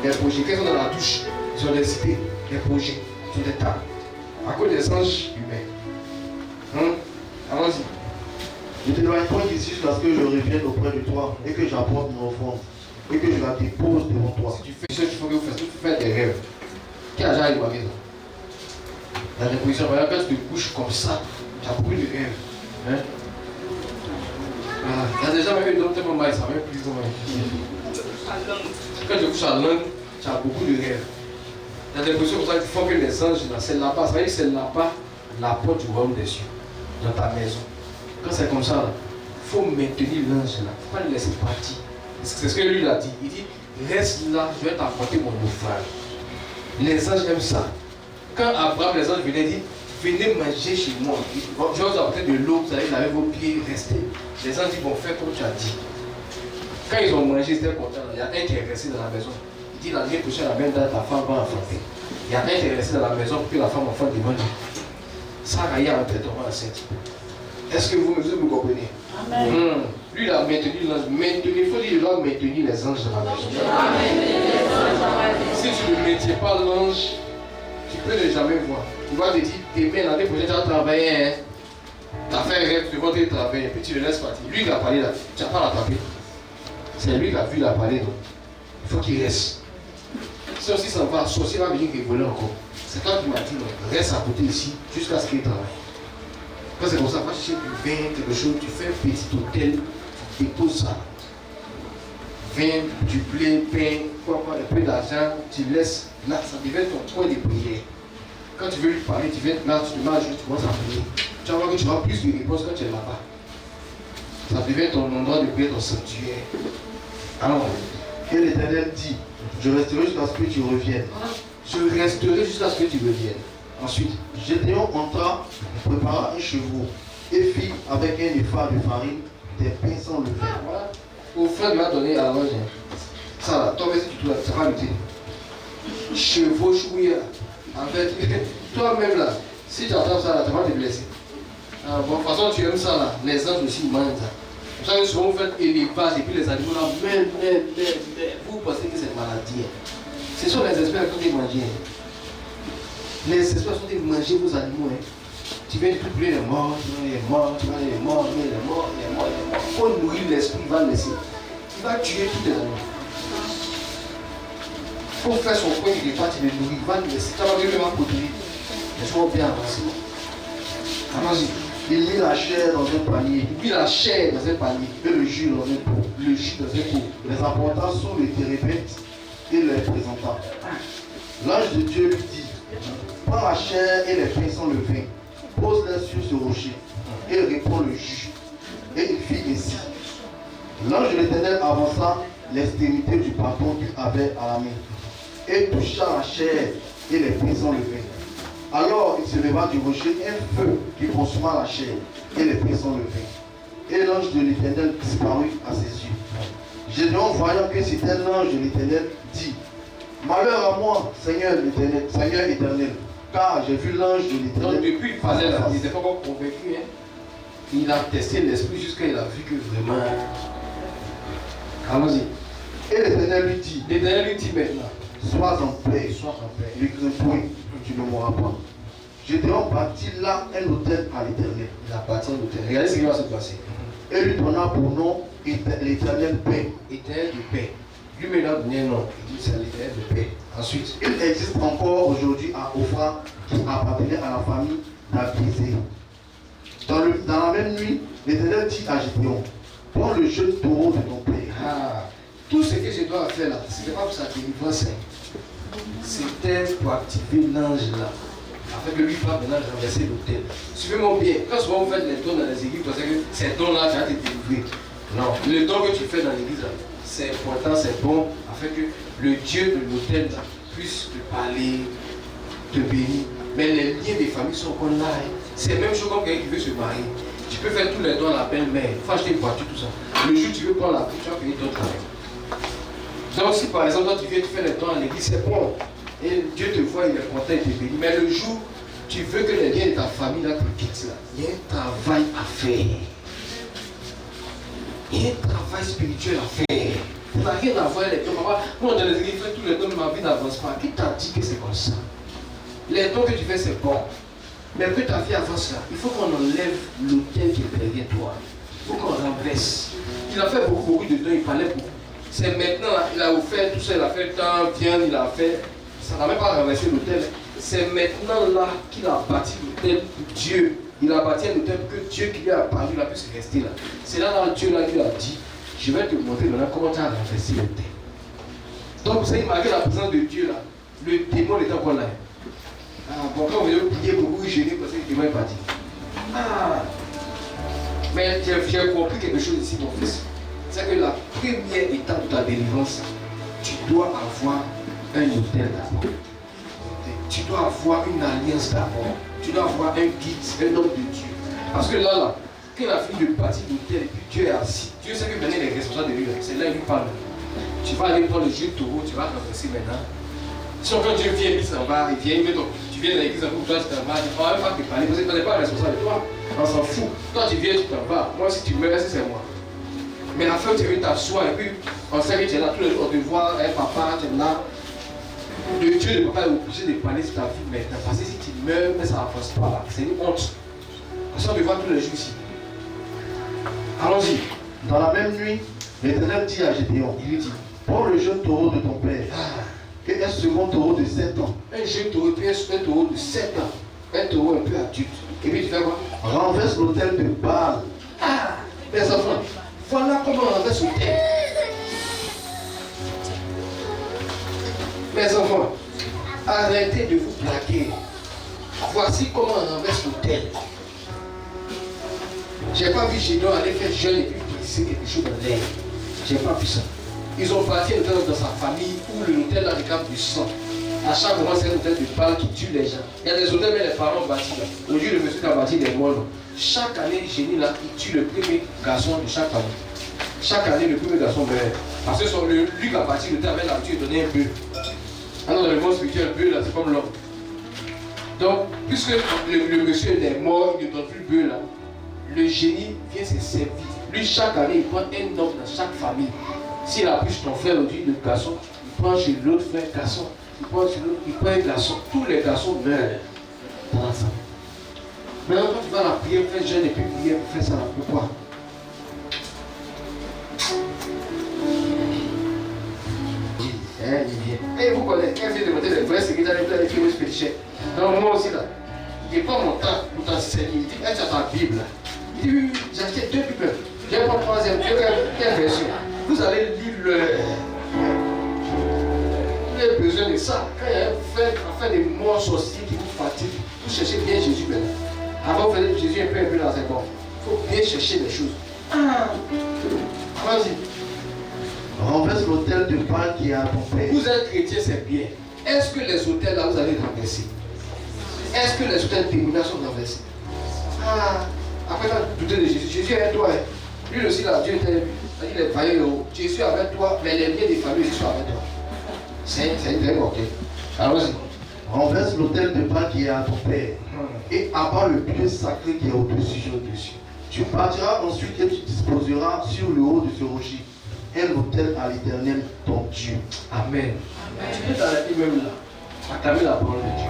des projets. Quand ils sont dans la douche, ils ont des idées, des projets, ils ont des tas. À cause des anges humains. Allons-y. Ne t'éloigne pas d'ici jusqu'à ce que je revienne auprès de toi et que j'apporte mon offrande et que je la dépose devant toi. Si tu fais ce qu'il faut que vous fassiez, tu fais des rêves. Qui a déjà arrivé à la maison? La déposition, par exemple, quand tu te couches comme ça, tu as beaucoup de rêves. Hein? Voilà. Il y a déjà même une autre moment, ça va plus loin. Quand tu couches à langue, tu as beaucoup de rêves. Il y a des positions comme ça qui font que les anges, c'est là-bas, ça veut dire que c'est là-bas la porte du royaume des cieux, dans ta maison. Quand c'est comme ça, il faut maintenir l'ange là, il ne faut pas le laisser partir. C'est ce que lui a dit. Il dit, reste là, je vais t'apporter mon offrande. Les anges aiment ça. Quand Abraham, les anges venaient dire, venez manger chez moi. Je vais vous apporter de l'eau, vous allez laver vos pieds, restez. Les anges disent, bon, fais comme tu as dit. Quand ils ont mangé, ils étaient contents. Il y a un qui est resté dans la maison. Il dit, l'année prochaine, la même date, ta femme va enfanter. Il y a un qui est resté dans la maison pour que la femme enfante devant lui. Sarah y a un traitement enceinte. Est-ce que vous me comprenez? Amen. Lui, il a maintenu l'ange. Il faut dire qu'il doit maintenir les anges dans la maison. Si tu ne maintiens pas l'ange, tu peux ne jamais voir. Il va te dire, demain, l'année prochaine, tu vas travailler. Hein? Tu as fait un rêve devant tes travail, et puis tu le laisses partir. Lui, il a parlé là. Tu n'as pas l'attrapé. C'est lui qui a vu la parler. Donc. Il faut qu'il reste. Si aussi ça va, sorcier va venir rigoler encore. C'est toi qui m'as dit, reste à côté ici, jusqu'à ce qu'il travaille. Quand c'est comme ça, va chercher du vin, quelque chose, tu fais un petit hôtel, tu déposes ça. Vin, du blé, pain, un peu d'argent, tu laisses. Là, ça devient ton point de prière. Quand tu veux lui parler, tu viens là, tu te mets à genoux, tu commences à prier. Tu vas voir que tu auras plus de réponses quand tu es là-bas. Ça devient ton endroit de prière, ton sanctuaire. Alors, et l'Éternel dit, je resterai jusqu'à ce que tu reviennes. Je resterai jusqu'à ce que tu reviennes. Ensuite, Gédéon entra, prépara un chevreau et fit avec un épha de farine des pains sans levain. Voilà. Au frère lui a donné à manger. Ça là, toi si tu dois, ça va lutter. Chevauchouilla. En fait, toi-même là, si tu entends ça là, tu vas te blesser. Bon, de toute façon, tu aimes ça là, les anges aussi mangent ça. Vous savez, souvent vous faites élevage et puis les animaux là, mais, vous pensez que c'est maladie. Ce sont les espèces qui ont mangé. Les espèces sont de manger vos animaux. Hein. Tu viens de brûler les morts, il est mort, il est mort. Il faut nourrir l'esprit, il va laisser. Il va tuer tous les animaux. Il faut faire son coin de départ, il le nourrit, il va le laisser. Ça va vraiment produire. Les choses bien avancées. Allons-y. Il mit la chair dans un panier. Il mit la chair dans un panier. Et le jus dans un pot. Le jus dans un pot. Les apporta sous les térébintes et les présenta. L'ange de Dieu lui dit, prends la chair et les pains sans levain, pose-les sur ce rocher et répands le jus. Et il fit ainsi. L'ange de l'Éternel avança l'extrémité du bâton qu'il avait à la main et toucha la chair et les pains sans levain. Alors il se leva du rocher un feu qui consuma la chair et les pains sans levain. Et l'ange de l'Éternel disparut à ses yeux. Gédéon, voyant que c'était l'ange de l'Éternel, dit, malheur à moi, Seigneur l'Éternel, Seigneur éternel, car j'ai vu l'ange de l'Éternel. Donc depuis il parlait là, il n'était pas encore convaincu. Hein? Il a testé l'esprit jusqu'à il a vu que vraiment. Allons-y. Et l'Éternel lui dit, maintenant, sois en paix, sois en paix. ne crains point, tu ne mourras pas. Gédéon bâtit là un autel à l'Éternel. Il appartient à l'autel. Regardez ce qui va se passer. Et lui donna pour nom l'Éternel paix. Éternel de paix. Lui maintenant donné un nom. Il dit c'est l'éternel de paix. Ensuite, Il existe encore aujourd'hui à Ophra qui appartenait à la famille d'Abizé. Dans la même nuit, l'Éternel dit à Gédéon, prends le jeune taureau de ton père. Tout ce que je dois faire là, ce n'était pas pour sa délivrance. C'était pour activer l'ange là. Afin que lui va maintenant renverser l'autel. Suivez-moi bien. Quand souvent vous faites les dons dans les églises, parce que ces dons là, tu vas te délivrer. Non, le don que tu fais dans l'église, c'est important, c'est bon, afin que le Dieu de l'autel puisse te parler, te bénir. Mais les liens des familles sont encore là. C'est la même chose comme quelqu'un qui veut se marier. Tu peux faire tous les dons à la belle-mère, faut acheter une voiture, tout ça. Le jour où tu veux prendre la vie, tu vas payer ton travail. Donc si par exemple, toi tu viens, tu fais les dons à l'église, c'est bon. Et Dieu te voit, il est content, il te bénit. Mais le jour où tu veux que les liens de ta famille là te quittent là, il y a un travail à faire. Il y a un travail spirituel à faire. Ça n'a rien à voir avec les dons. Moi dans les églises, je fais tous les dons, mais ma vie n'avance pas. Qui t'a dit que c'est comme ça? Les dons que tu fais, c'est bon. Mais que ta vie avance là, il faut qu'on enlève l'autel qui est derrière toi. Il faut qu'on renverse. Il a fait beaucoup de dons, il parlait beaucoup. C'est maintenant, là, il a offert tout ça, il a fait le temps, viande, il a fait. Ça n'a même pas renversé l'autel. C'est maintenant là qu'il a bâti l'autel pour Dieu. Il a bâti un autel que Dieu qui lui a parlé, il a pu se rester là. C'est là, Dieu là, qui lui a dit, je vais te montrer maintenant comment tu as renversé l'autel. Donc vous savez, malgré la présence de Dieu là, le démon est encore là. Ah, bon, quand vous venez prier beaucoup, gêner parce que le démon est parti. Ah, mais j'ai compris quelque chose ici, mon fils. C'est que la première étape de ta délivrance, tu dois avoir un autel d'abord. Tu dois avoir une alliance d'abord. Tu dois avoir un guide, un homme de Dieu. Parce que là, quand il a fini de bâtir l'autel et puis Dieu est assis, Dieu sait que maintenant il est responsable de lui. C'est là qu'il lui parle. Tu vas aller prendre le jeu de taureau, tu vas renverser maintenant. Si quand Dieu vient, il s'en va, il vient, il met ton. Tu viens dans l'église, toi tu t'en vas, tu ne vas même pas te parler, parce que tu n'es pas responsable de toi. On s'en fout. Toi tu viens, tu t'en vas. Moi si tu meurs, c'est moi. Mais la fin, tu veux t'asseoir et puis on sait que tu es là tous les jours, on te voit, un papa, tu es là. Le Dieu de papa est obligé de parler sur ta vie maintenant. Parce que si tu meurs, mais ça n'avance pas là. C'est une honte. Parce qu'on te voit tous les jours ici. Allons-y. Dans la même nuit, l'Éternel dit à Gédéon, il lui dit, prends le jeune taureau de ton père et un second taureau de 7 ans. Un jeune taureau, puis un taureau de 7 ans. Un taureau un peu adulte. Et puis tu fais quoi? Renverse l'autel de Baal. Ah, mes enfants, voilà comment on renverse l'autel. Mes enfants, arrêtez de vous plaquer. Voici comment on renverse l'autel. J'ai pas vu Gédéon aller faire jeûne et puis briser quelque chose dans l'air. J'ai pas vu ça. Ils ont bâti un hôtel dans sa famille où l'hôtel là réclame du sang. À chaque moment, c'est un hôtel de Baal qui tue les gens. Il y a des hôtels, mais les parents bâtis là. Aujourd'hui, le monsieur qui a bâti les molles. Chaque année, génie là, il tue le premier garçon de chaque famille. Chaque année, le premier garçon meurt. Parce que lui qui a bâti l'hôtel avait l'habitude de donner un bœuf. Alors, dans le monde spirituel, un bœuf là, c'est comme l'homme. Donc, puisque le monsieur est mort, il ne donne plus le bœuf là. Le génie vient se servir. Lui, chaque année, il prend un homme dans chaque famille. S'il appuie ton frère aujourd'hui, le garçon, il prend chez l'autre frère garçon. Il prend chez l'autre, il prend un garçon. Tous les garçons meurent dans la famille. Maintenant, quand tu vas la prière, faire jeûne et puis prier, faire ça, pourquoi? Et vous connaissez, quand je viens de monter les vrais secrétaires, les films fétichés. Donc, moi aussi, là, il prend mon temps pour t'enseigner. Il dit, est-ce que tu as ta Bible? Il dit, oui, j'ai acheté 2 Bibles. Je vais prendre 3e, quelle version? Vous allez lire le. Vous avez besoin de ça. Quand il y a un fait des morts sorciers qui vous fatiguent, vous cherchez bien Jésus maintenant. Avant, vous faites Jésus un peu dans ses bords. Il faut bien chercher les choses. Vas-y. Renverse l'autel de Baal qui est à ton père. Vous êtes chrétien, c'est bien. Est-ce que les hôtels là, vous allez renverser? Est-ce que les hôtels pénitentiaires sont renversés? Après, quand tu doutes de Jésus, Jésus est avec toi. Lui aussi, là, Dieu était. Il est vaillant. Jésus est avec toi, mais les liens des familles aussi sont avec toi. C'est une vraie portée. Allons-y. Renverse l'autel de Baal qui est à ton père et abat le pieu sacré qui est au-dessus. Tu partiras ensuite et tu disposeras sur le haut de ce rocher un autel à l'Éternel, ton Dieu. Amen. Tu peux t'arrêter même là. Acclamer la parole de Dieu.